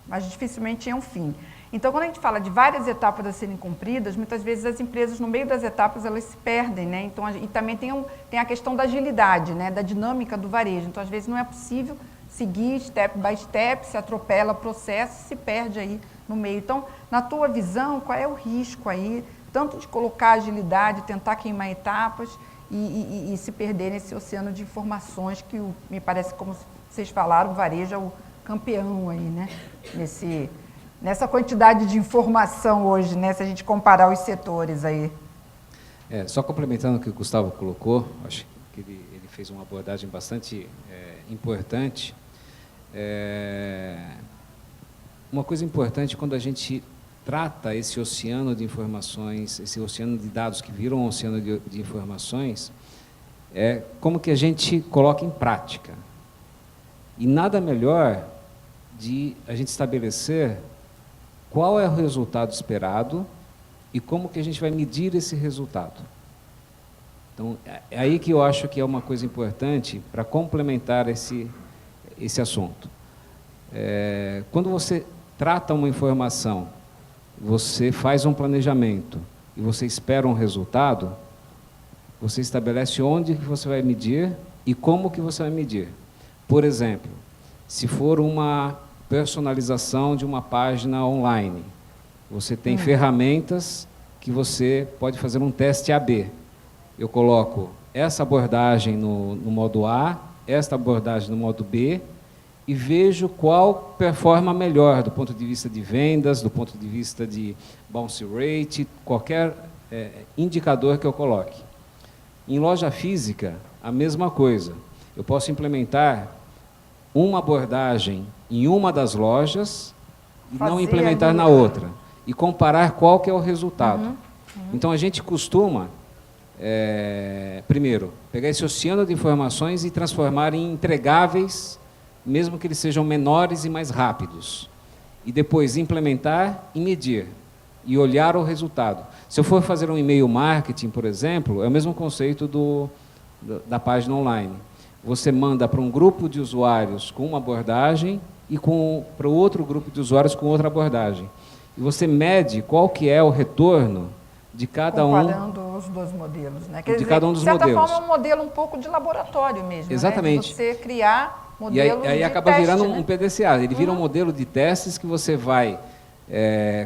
mas dificilmente tinham fim. Então, quando a gente fala de várias etapas a serem cumpridas, muitas vezes as empresas, no meio das etapas, elas se perdem, né? Então, e também tem a questão da agilidade, né? Da dinâmica do varejo. Então, às vezes, não é possível seguir step by step, se atropela o processo, se perde aí no meio. Então, na tua visão, qual é o risco aí, tanto de colocar agilidade, tentar queimar etapas e se perder nesse oceano de informações que, me parece, como vocês falaram, o varejo é o campeão aí, né? Nessa quantidade de informação hoje, né, se a gente comparar os setores aí. Só complementando o que o Gustavo colocou, acho que ele fez uma abordagem bastante importante. Uma coisa importante quando a gente trata esse oceano de informações, esse oceano de dados que viram um oceano de informações, é como que a gente coloca em prática. E nada melhor de a gente estabelecer qual é o resultado esperado e como que a gente vai medir esse resultado. Então, é aí que eu acho que é uma coisa importante para complementar esse assunto. Quando você trata uma informação, você faz um planejamento e você espera um resultado, você estabelece onde que você vai medir e como que você vai medir. Por exemplo, se for uma personalização de uma página online, Você tem ferramentas que você pode fazer um teste AB. Eu coloco essa abordagem no modo A, esta abordagem no modo B, e vejo qual performa melhor do ponto de vista de vendas, do ponto de vista de bounce rate, qualquer indicador que eu coloque. Em loja física, a mesma coisa. Eu posso implementar uma abordagem em uma das lojas e não implementar na outra. E comparar qual que é o resultado. Então, a gente costuma, primeiro, pegar esse oceano de informações e transformar em entregáveis, mesmo que eles sejam menores e mais rápidos. E depois implementar e medir. E olhar o resultado. Se eu for fazer um e-mail marketing, por exemplo, é o mesmo conceito da página online. Você manda para um grupo de usuários com uma abordagem e para o outro grupo de usuários com outra abordagem. E você mede qual que é o retorno de cada comparando os dois modelos, né? Quer dizer, cada um dos modelos. De certa forma, é um modelo um pouco de laboratório mesmo. Exatamente. Né? De você criar modelos e aí de acaba teste, virando né? um PDCA. Ele vira um modelo de testes que você vai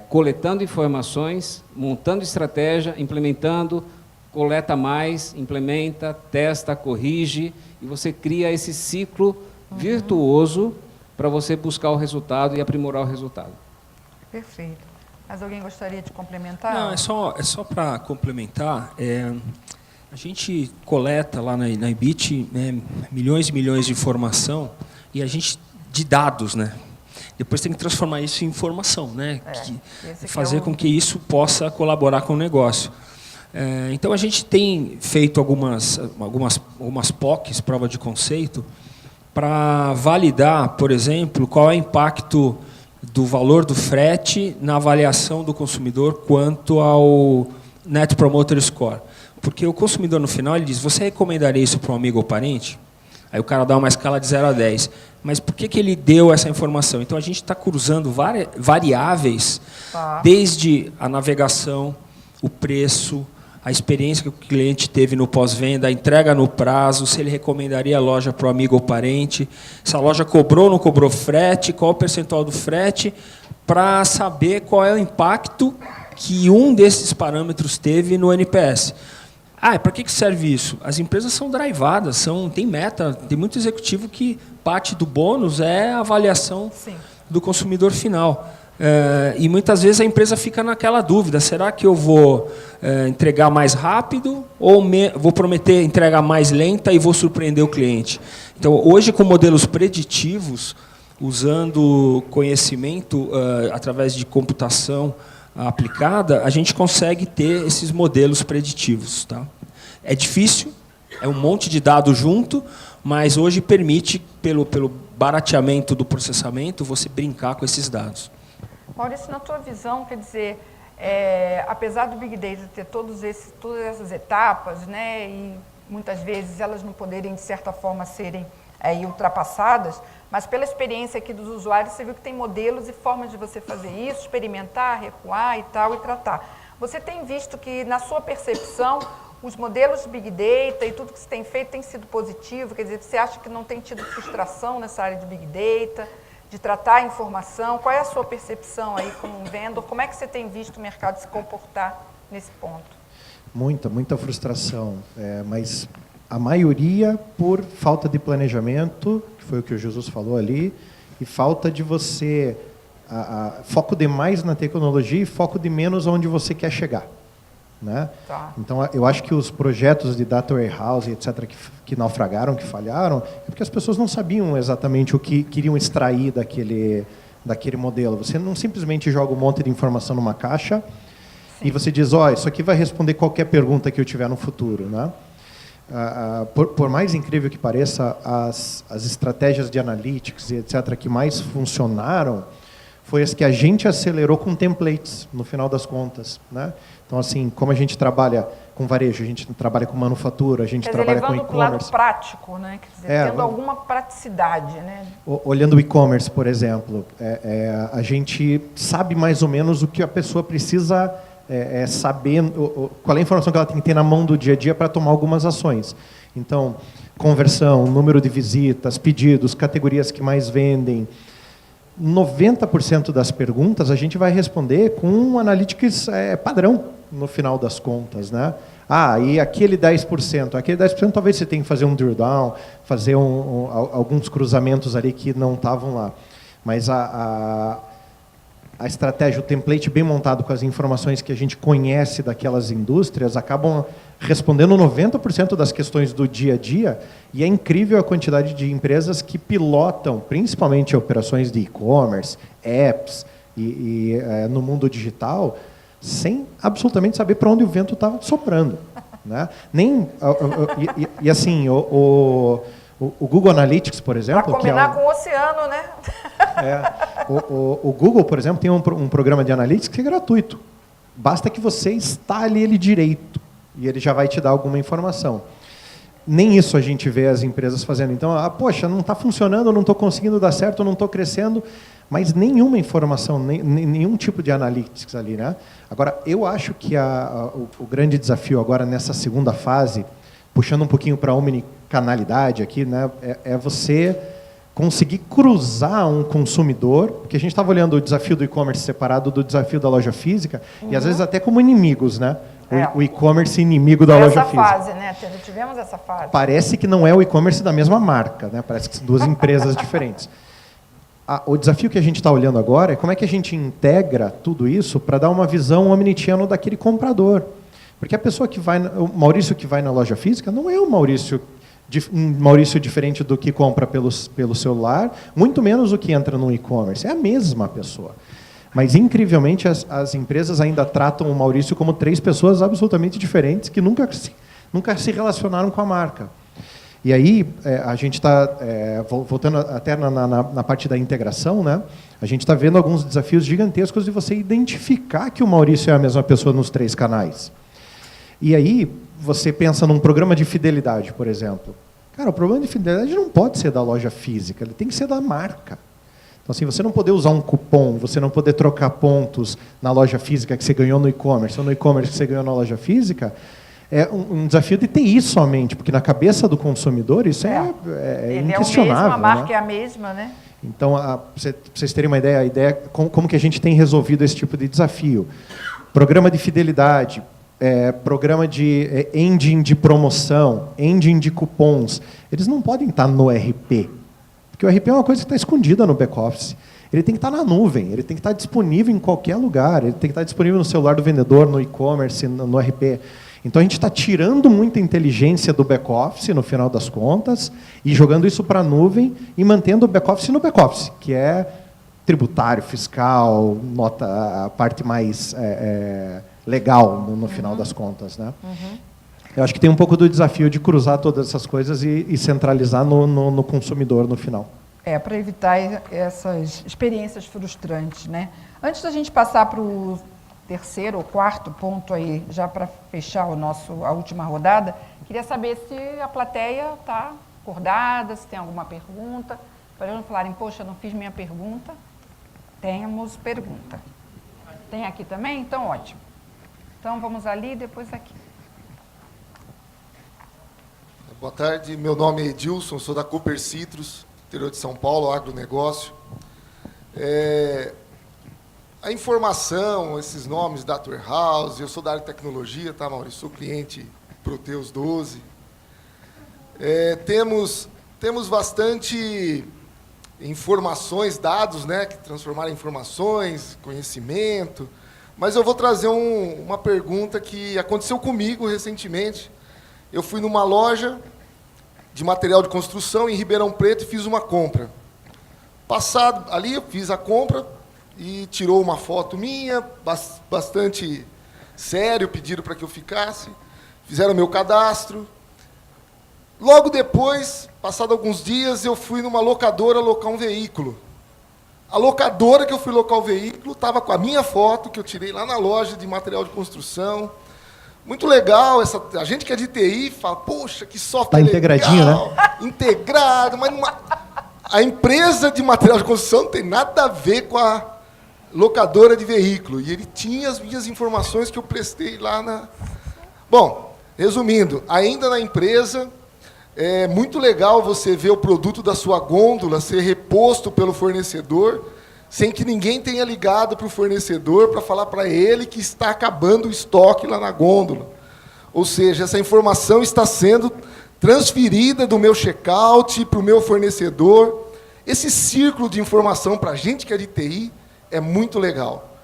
coletando informações, montando estratégia, implementando, coleta mais, implementa, testa, corrige, e você cria esse ciclo virtuoso para você buscar o resultado e aprimorar o resultado. Perfeito. Mas alguém gostaria de complementar? Não, é só para complementar. A gente coleta lá na IBIT milhões e milhões de informação de dados, né? Depois tem que transformar isso em informação, né? Fazer com que isso possa colaborar com o negócio. Então, a gente tem feito algumas POCs, prova de conceito, para validar, por exemplo, qual é o impacto do valor do frete na avaliação do consumidor quanto ao Net Promoter Score. Porque o consumidor, no final, ele diz, você recomendaria isso para um amigo ou parente? Aí o cara dá uma escala de 0 a 10. Mas por que ele deu essa informação? Então, a gente está cruzando variáveis, desde a navegação, o preço, a experiência que o cliente teve no pós-venda, a entrega no prazo, se ele recomendaria a loja para o amigo ou parente, se a loja cobrou ou não cobrou frete, qual o percentual do frete, para saber qual é o impacto que um desses parâmetros teve no NPS. Para que serve isso? As empresas são drivadas, tem meta, tem muito executivo que parte do bônus é a avaliação do consumidor final. E muitas vezes a empresa fica naquela dúvida, será que eu vou entregar mais rápido ou vou prometer entrega mais lenta e vou surpreender o cliente? Então, hoje, com modelos preditivos, usando conhecimento através de computação aplicada, a gente consegue ter esses modelos preditivos. Tá? É difícil, é um monte de dados junto, mas hoje permite, pelo barateamento do processamento, você brincar com esses dados. Maurício, na tua visão, quer dizer, apesar do Big Data ter todas essas etapas, né, e muitas vezes elas não poderem, de certa forma, serem ultrapassadas, mas pela experiência aqui dos usuários, você viu que tem modelos e formas de você fazer isso, experimentar, recuar e tal, e tratar. Você tem visto que, na sua percepção, os modelos de Big Data e tudo que você tem feito tem sido positivo? Quer dizer, você acha que não tem tido frustração nessa área de Big Data, de tratar a informação? Qual é a sua percepção aí como um vendedor? Como é que você tem visto o mercado se comportar nesse ponto? Muita frustração, mas a maioria por falta de planejamento, que foi o que o Jesus falou ali, e falta de você, foco demais na tecnologia e foco de menos onde você quer chegar. Né? Tá. Então, eu acho que os projetos de Data Warehouse, etc., que naufragaram, que falharam, é porque as pessoas não sabiam exatamente o que queriam extrair daquele modelo. Você não simplesmente joga um monte de informação numa caixa e você diz, isso aqui vai responder qualquer pergunta que eu tiver no futuro. Né? Por mais incrível que pareça, as estratégias de analytics, etc., que mais funcionaram, foi as que a gente acelerou com templates, no final das contas. Né? Então, assim, como a gente trabalha com varejo, a gente trabalha com manufatura, a gente trabalha com e-commerce. Levando para o lado prático, né? Quer dizer, tendo alguma praticidade. Né? Olhando o e-commerce, por exemplo, a gente sabe mais ou menos o que a pessoa precisa saber, qual é a informação que ela tem que ter na mão do dia a dia para tomar algumas ações. Então, conversão, número de visitas, pedidos, categorias que mais vendem. 90% das perguntas a gente vai responder com um analytics padrão, no final das contas, né? E aquele 10%. Aquele 10% talvez você tenha que fazer um drill down, fazer alguns cruzamentos ali que não estavam lá. Mas a estratégia, o template bem montado com as informações que a gente conhece daquelas indústrias, acabam respondendo 90% das questões do dia a dia, e é incrível a quantidade de empresas que pilotam, principalmente operações de e-commerce, apps, no mundo digital, sem absolutamente saber para onde o vento está soprando, né? Assim, o Google Analytics, por exemplo... Para combinar com o oceano, né? O Google, por exemplo, tem um programa de Analytics que é gratuito. Basta que você instale ele direito e ele já vai te dar alguma informação. Nem isso a gente vê as empresas fazendo. Então, poxa, não está funcionando, não estou conseguindo dar certo, não estou crescendo, mas nenhuma informação, nenhum tipo de analytics ali, né? Agora, eu acho que o grande desafio agora nessa segunda fase, puxando um pouquinho para a omnicanalidade aqui, né, é você conseguir cruzar um consumidor, porque a gente estava olhando o desafio do e-commerce separado do desafio da loja física, e às vezes até como inimigos, né? O e-commerce inimigo da loja física. Essa fase, né? Tivemos essa fase. Parece que não é o e-commerce da mesma marca, né? Parece que são duas empresas diferentes. O desafio que a gente está olhando agora é como é que a gente integra tudo isso para dar uma visão omnichannel daquele comprador. Porque a pessoa que vai, o Maurício que vai na loja física não é um Maurício diferente do que compra pelo celular, muito menos o que entra no e-commerce. É a mesma pessoa. Mas, incrivelmente, as empresas ainda tratam o Maurício como 3 pessoas absolutamente diferentes que nunca se relacionaram com a marca. E aí, a gente está, voltando até na parte da integração, né? A gente está vendo alguns desafios gigantescos de você identificar que o Maurício é a mesma pessoa nos 3 canais. E aí, você pensa num programa de fidelidade, por exemplo. Cara, o programa de fidelidade não pode ser da loja física, ele tem que ser da marca. Então, assim, você não poder usar um cupom, você não poder trocar pontos na loja física que você ganhou no e-commerce, ou no e-commerce que você ganhou na loja física, é um desafio de TI somente, porque na cabeça do consumidor isso é inquestionável. A marca é a mesma, né? Então, para vocês terem uma ideia, a ideia é como que a gente tem resolvido esse tipo de desafio. Programa de fidelidade, programa de engine de promoção, engine de cupons, eles não podem estar no RP. Porque o RP é uma coisa que está escondida no back-office. Ele tem que estar na nuvem, ele tem que estar disponível em qualquer lugar, ele tem que estar disponível no celular do vendedor, no e-commerce, no RP. Então, a gente está tirando muita inteligência do back-office, no final das contas, e jogando isso para a nuvem e mantendo o back-office no back-office, que é tributário, fiscal, a parte mais legal, no final das contas, né? Eu acho que tem um pouco do desafio de cruzar todas essas coisas e centralizar no consumidor no final. Para evitar essas experiências frustrantes, né? Antes da gente passar para o terceiro ou quarto ponto aí, já para fechar a última rodada, queria saber se a plateia está acordada, se tem alguma pergunta, para eles não falarem, poxa, não fiz minha pergunta. Temos pergunta. Tem aqui também? Então, ótimo. Então, vamos ali e depois aqui. Boa tarde, meu nome é Edilson, sou da Cooper Citrus, interior de São Paulo, agronegócio. A informação, esses nomes, Data Warehouse, eu sou da área de tecnologia, tá, Maurício? Sou cliente Proteus 12. Temos bastante informações, dados, né, que transformaram em informações, conhecimento, mas eu vou trazer uma pergunta que aconteceu comigo recentemente. Eu fui numa loja de material de construção em Ribeirão Preto e fiz uma compra. Passado ali, eu fiz a compra e tirou uma foto minha, bastante sério, pediram para que eu ficasse, fizeram meu cadastro. Logo depois, passado alguns dias, eu fui numa locadora alocar um veículo. A locadora que eu fui locar o veículo estava com a minha foto, que eu tirei lá na loja de material de construção. Muito legal, a gente que é de TI fala, poxa, que software legal. Está integradinho, né? Integrado, mas a empresa de material de construção não tem nada a ver com a locadora de veículo. E ele tinha as minhas informações que eu prestei lá na... Bom, resumindo, ainda na empresa, é muito legal você ver o produto da sua gôndola ser reposto pelo fornecedor sem que ninguém tenha ligado para o fornecedor para falar para ele que está acabando o estoque lá na gôndola. Ou seja, essa informação está sendo transferida do meu checkout para o meu fornecedor. Esse círculo de informação para a gente que é de TI é muito legal.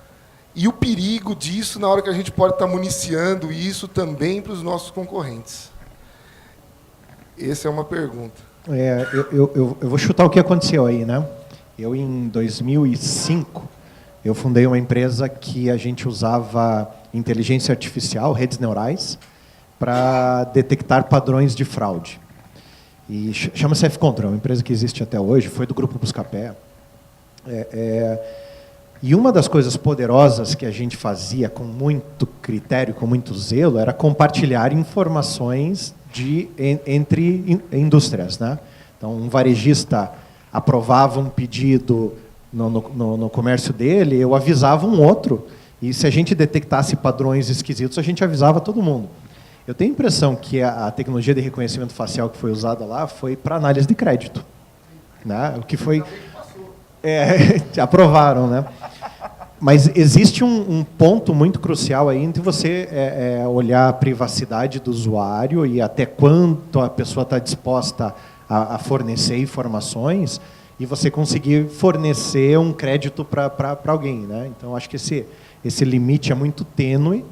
E o perigo disso na hora que a gente pode estar municiando isso também para os nossos concorrentes. Essa é uma pergunta. Eu vou chutar o que aconteceu aí, né? Eu, em 2005, eu fundei uma empresa que a gente usava inteligência artificial, redes neurais, para detectar padrões de fraude. E chama-se F-Control, uma empresa que existe até hoje, foi do Grupo Buscapé. E uma das coisas poderosas que a gente fazia com muito critério, com muito zelo, era compartilhar informações entre indústrias, né? Então, um varejista aprovava um pedido no comércio dele, eu avisava um outro, e se a gente detectasse padrões esquisitos, a gente avisava todo mundo. Eu tenho a impressão que a tecnologia de reconhecimento facial que foi usada lá foi para análise de crédito, né? O que foi... aprovaram, né? Mas existe um ponto muito crucial aí entre você olhar a privacidade do usuário e até quanto a pessoa está disposta a fornecer informações e você conseguir fornecer um crédito para alguém, né? Então, acho que esse limite é muito tênue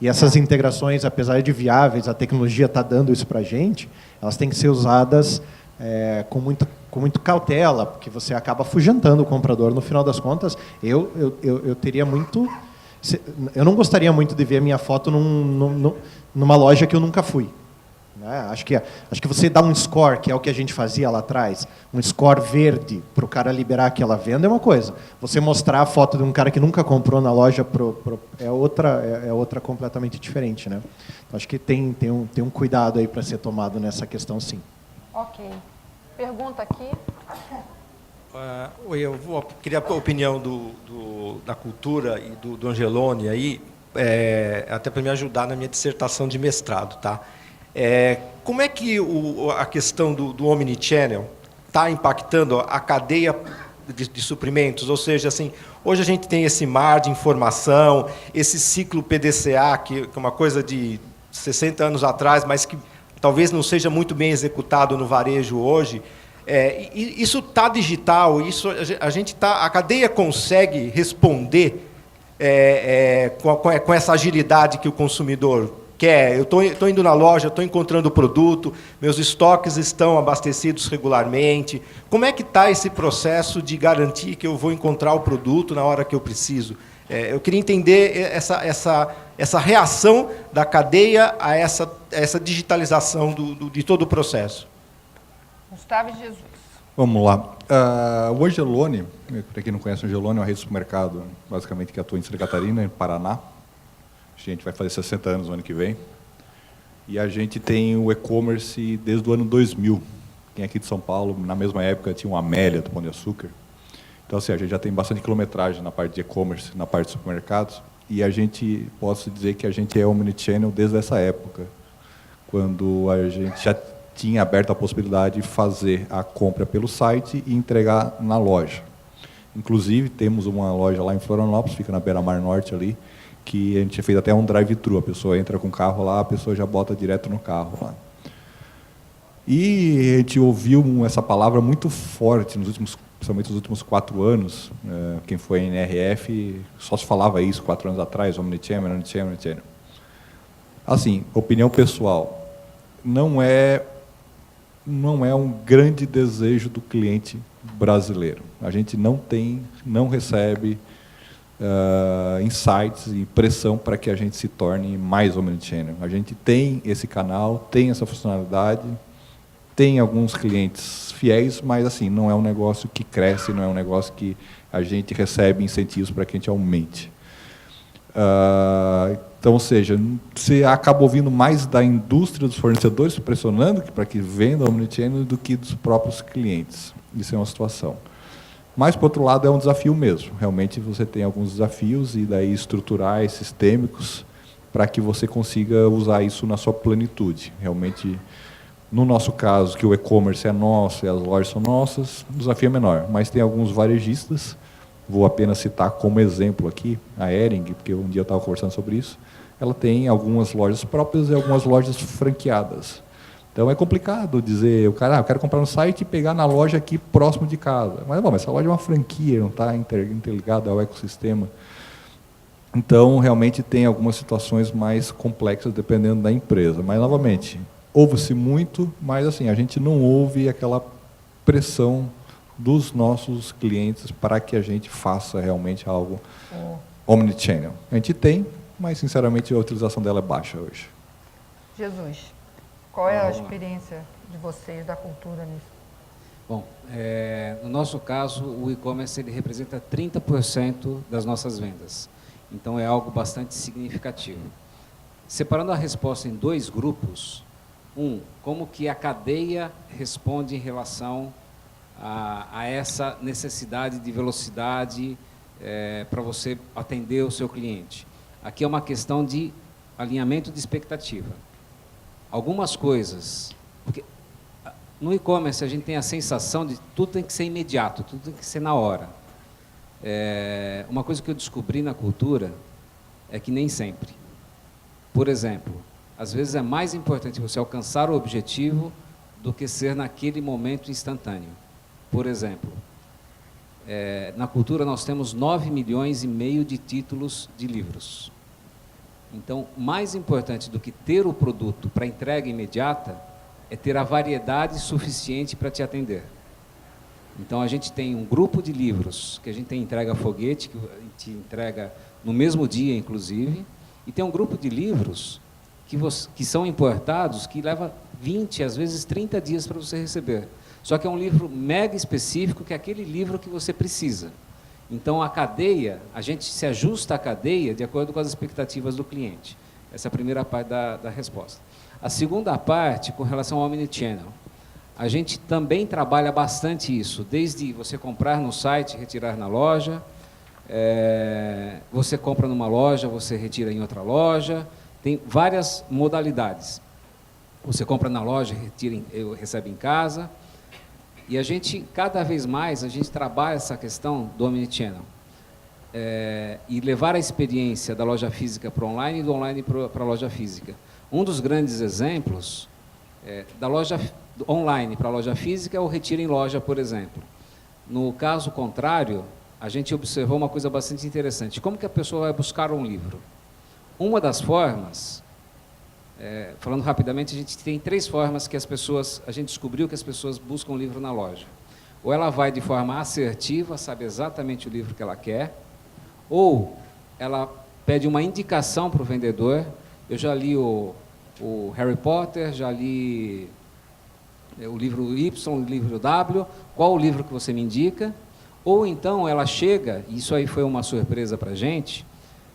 e essas integrações, apesar de viáveis, a tecnologia está dando isso para a gente, elas têm que ser usadas com muito cautela, porque você acaba afugentando o comprador. No final das contas, eu teria muito... Eu não gostaria muito de ver a minha foto numa loja que eu nunca fui. Né? Acho que você dá um score, que é o que a gente fazia lá atrás, um score verde para o cara liberar aquela venda é uma coisa. Você mostrar a foto de um cara que nunca comprou na loja é outra completamente diferente. Né? Então, acho que tem um cuidado aí para ser tomado nessa questão, sim. Ok. Pergunta aqui. Eu queria a opinião da cultura e do Angeloni aí, até para me ajudar na minha dissertação de mestrado, tá? Como é que a questão do omnichannel está impactando a cadeia de suprimentos? Ou seja, assim, hoje a gente tem esse mar de informação, esse ciclo PDCA, que é uma coisa de 60 anos atrás, mas que talvez não seja muito bem executado no varejo hoje. Isso está digital, a cadeia consegue responder com essa agilidade que o consumidor quer. Eu estou indo na loja, estou encontrando o produto, meus estoques estão abastecidos regularmente. Como é que está esse processo de garantir que eu vou encontrar o produto na hora que eu preciso? Eu queria entender essa reação da cadeia a essa digitalização de todo o processo. Gustavo e Jesus. Vamos lá. O Angeloni, para quem não conhece o Angeloni, é uma rede de supermercado, basicamente, que atua em Santa Catarina, em Paraná. A gente vai fazer 60 anos no ano que vem. E a gente tem o e-commerce desde o ano 2000. Quem é aqui de São Paulo, na mesma época, tinha uma Amélia do Pão de Açúcar. Então, assim, a gente já tem bastante quilometragem na parte de e-commerce, na parte de supermercados. E a gente, posso dizer que a gente é omnichannel desde essa época, quando a gente já tinha aberto a possibilidade de fazer a compra pelo site e entregar na loja. Inclusive, temos uma loja lá em Florianópolis, fica na Beira-Mar Norte ali, que a gente fez até um drive-thru. A pessoa entra com o carro lá, a pessoa já bota direto no carro lá. E a gente ouviu essa palavra muito forte, principalmente nos últimos 4 anos. Quem foi em NRF só se falava isso 4 anos atrás, omnichannel. Assim, opinião pessoal, não é um grande desejo do cliente brasileiro. A gente não recebe insights e pressão para que a gente se torne mais omnichannel. A gente tem esse canal, tem essa funcionalidade, tem alguns clientes fiéis, mas assim, não é um negócio que cresce, não é um negócio que a gente recebe incentivos para que a gente aumente. Então, ou seja, você acaba ouvindo mais da indústria dos fornecedores pressionando para que venda omnichannel do que dos próprios clientes. Isso é uma situação. Mas, por outro lado, é um desafio mesmo. Realmente, você tem alguns desafios e daí estruturais, sistêmicos, para que você consiga usar isso na sua plenitude. Realmente, no nosso caso, que o e-commerce é nosso e as lojas são nossas, o desafio é menor. Mas tem alguns varejistas, vou apenas citar como exemplo aqui, a Hering, porque um dia eu estava conversando sobre isso, ela tem algumas lojas próprias e algumas lojas franqueadas. Então é complicado dizer, o cara, eu quero comprar no site e pegar na loja aqui próximo de casa. Mas, essa loja é uma franquia, não está interligada ao ecossistema. Então, realmente tem algumas situações mais complexas dependendo da empresa. Mas, novamente, ouve-se muito, mas assim, a gente não ouve aquela pressão dos nossos clientes para que a gente faça realmente algo omnichannel. A gente tem, mas, sinceramente, a utilização dela é baixa hoje. Jesus. Qual é a experiência de vocês, da cultura nisso? Bom, no nosso caso, o e-commerce ele representa 30% das nossas vendas. Então, é algo bastante significativo. Separando a resposta em 2 grupos, como que a cadeia responde em relação a essa necessidade de velocidade para você atender o seu cliente. Aqui é uma questão de alinhamento de expectativa. Algumas coisas, porque no e-commerce a gente tem a sensação de tudo tem que ser imediato, tudo tem que ser na hora. Uma coisa que eu descobri na cultura é que nem sempre. Por exemplo, às vezes é mais importante você alcançar o objetivo do que ser naquele momento instantâneo. Por exemplo, na cultura nós temos 9,5 milhões de títulos de livros. Então, mais importante do que ter o produto para entrega imediata é ter a variedade suficiente para te atender. Então, a gente tem um grupo de livros que a gente tem entrega foguete, que a gente entrega no mesmo dia, inclusive, e tem um grupo de livros que são importados, que leva 20, às vezes 30 dias para você receber. Só que é um livro mega específico, que é aquele livro que você precisa. Então, a cadeia, a gente se ajusta à cadeia de acordo com as expectativas do cliente. Essa é a primeira parte da resposta. A segunda parte, com relação ao omnichannel. A gente também trabalha bastante isso, desde você comprar no site, retirar na loja, você compra numa loja, você retira em outra loja, tem várias modalidades. Você compra na loja, recebe em casa. E a gente, cada vez mais, a gente trabalha essa questão do omnichannel. E levar a experiência da loja física para o online e do online para a loja física. Um dos grandes exemplos da loja online para a loja física é o retiro em loja, por exemplo. No caso contrário, a gente observou uma coisa bastante interessante. Como que a pessoa vai buscar um livro? Uma das formas, falando rapidamente, a gente tem 3 formas que a gente descobriu que as pessoas buscam o livro na loja. Ou ela vai de forma assertiva, sabe exatamente o livro que ela quer, ou ela pede uma indicação para o vendedor. Eu já li o Harry Potter, já li o livro Y, o livro W, qual o livro que você me indica? Ou então ela chega, e isso aí foi uma surpresa para a gente,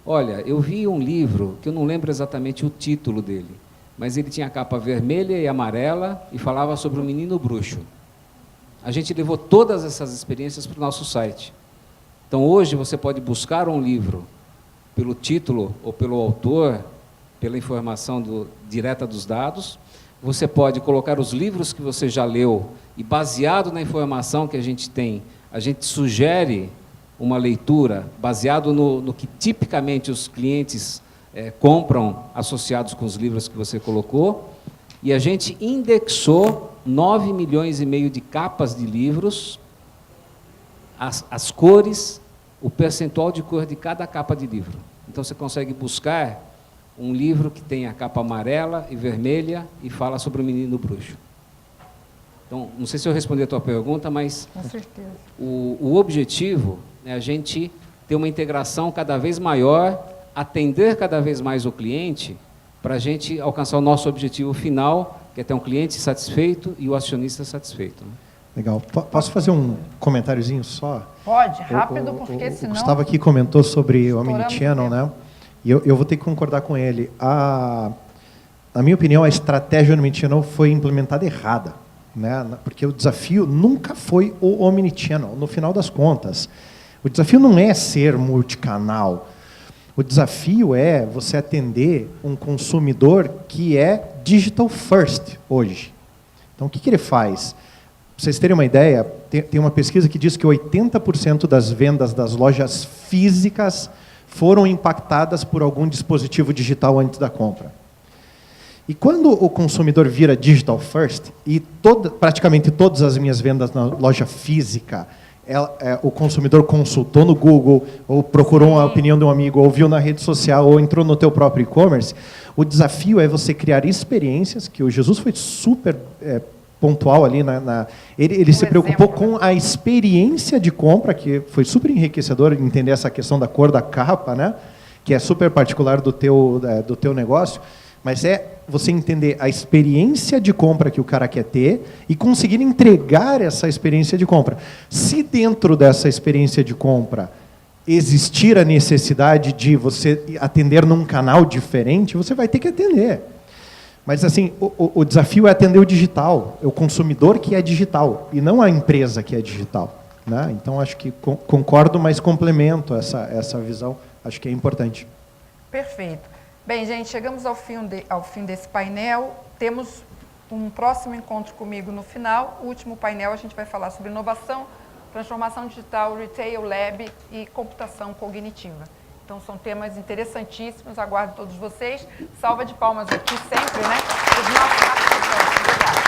olha, eu vi um livro, que eu não lembro exatamente o título dele, mas ele tinha a capa vermelha e amarela e falava sobre o menino bruxo. A gente levou todas essas experiências para o nosso site. Então, hoje, você pode buscar um livro pelo título ou pelo autor, pela informação direta dos dados. Você pode colocar os livros que você já leu e, baseado na informação que a gente tem, a gente sugere uma leitura baseado no que tipicamente os clientes compram associados com os livros que você colocou, e a gente indexou 9,5 milhões de capas de livros, as cores, o percentual de cor de cada capa de livro. Então, você consegue buscar um livro que tem a capa amarela e vermelha e fala sobre o menino bruxo. Então, não sei se eu respondi a tua pergunta, mas com certeza. O objetivo é a gente ter uma integração cada vez maior, atender cada vez mais o cliente, para a gente alcançar o nosso objetivo final, que é ter um cliente satisfeito e o acionista satisfeito. Legal. Posso fazer um comentáriozinho só? Pode, rápido, porque senão... O Gustavo aqui comentou sobre o omnichannel, né? E eu vou ter que concordar com ele. Na minha opinião, a estratégia omnichannel foi implementada errada, né? Porque o desafio nunca foi o omnichannel, no final das contas. O desafio não é ser multicanal. O desafio é você atender um consumidor que é digital first hoje. Então, o que ele faz? vocês terem uma ideia, tem uma pesquisa que diz que 80% das vendas das lojas físicas foram impactadas por algum dispositivo digital antes da compra. E quando o consumidor vira digital first, e praticamente todas as minhas vendas na loja física, o consumidor consultou no Google, ou procurou a opinião de um amigo, ou viu na rede social, ou entrou no teu próprio e-commerce, o desafio é você criar experiências, que o Jesus foi super pontual ali, ele se preocupou com a experiência de compra, que foi super enriquecedor entender essa questão da cor da capa, né? Que é super particular do teu negócio, mas é você entender a experiência de compra que o cara quer ter e conseguir entregar essa experiência de compra. Se dentro dessa experiência de compra existir a necessidade de você atender num canal diferente, você vai ter que atender. Mas assim, o desafio é atender o digital, é o consumidor que é digital, e não a empresa que é digital, né? Então, acho que concordo, mas complemento essa visão, acho que é importante. Perfeito. Bem, gente, chegamos ao fim desse painel. Temos um próximo encontro comigo no final. O último painel a gente vai falar sobre inovação, transformação digital, retail lab e computação cognitiva. Então, são temas interessantíssimos. Aguardo todos vocês. Salva de palmas aqui sempre, né? Os nossos participantes. Obrigada.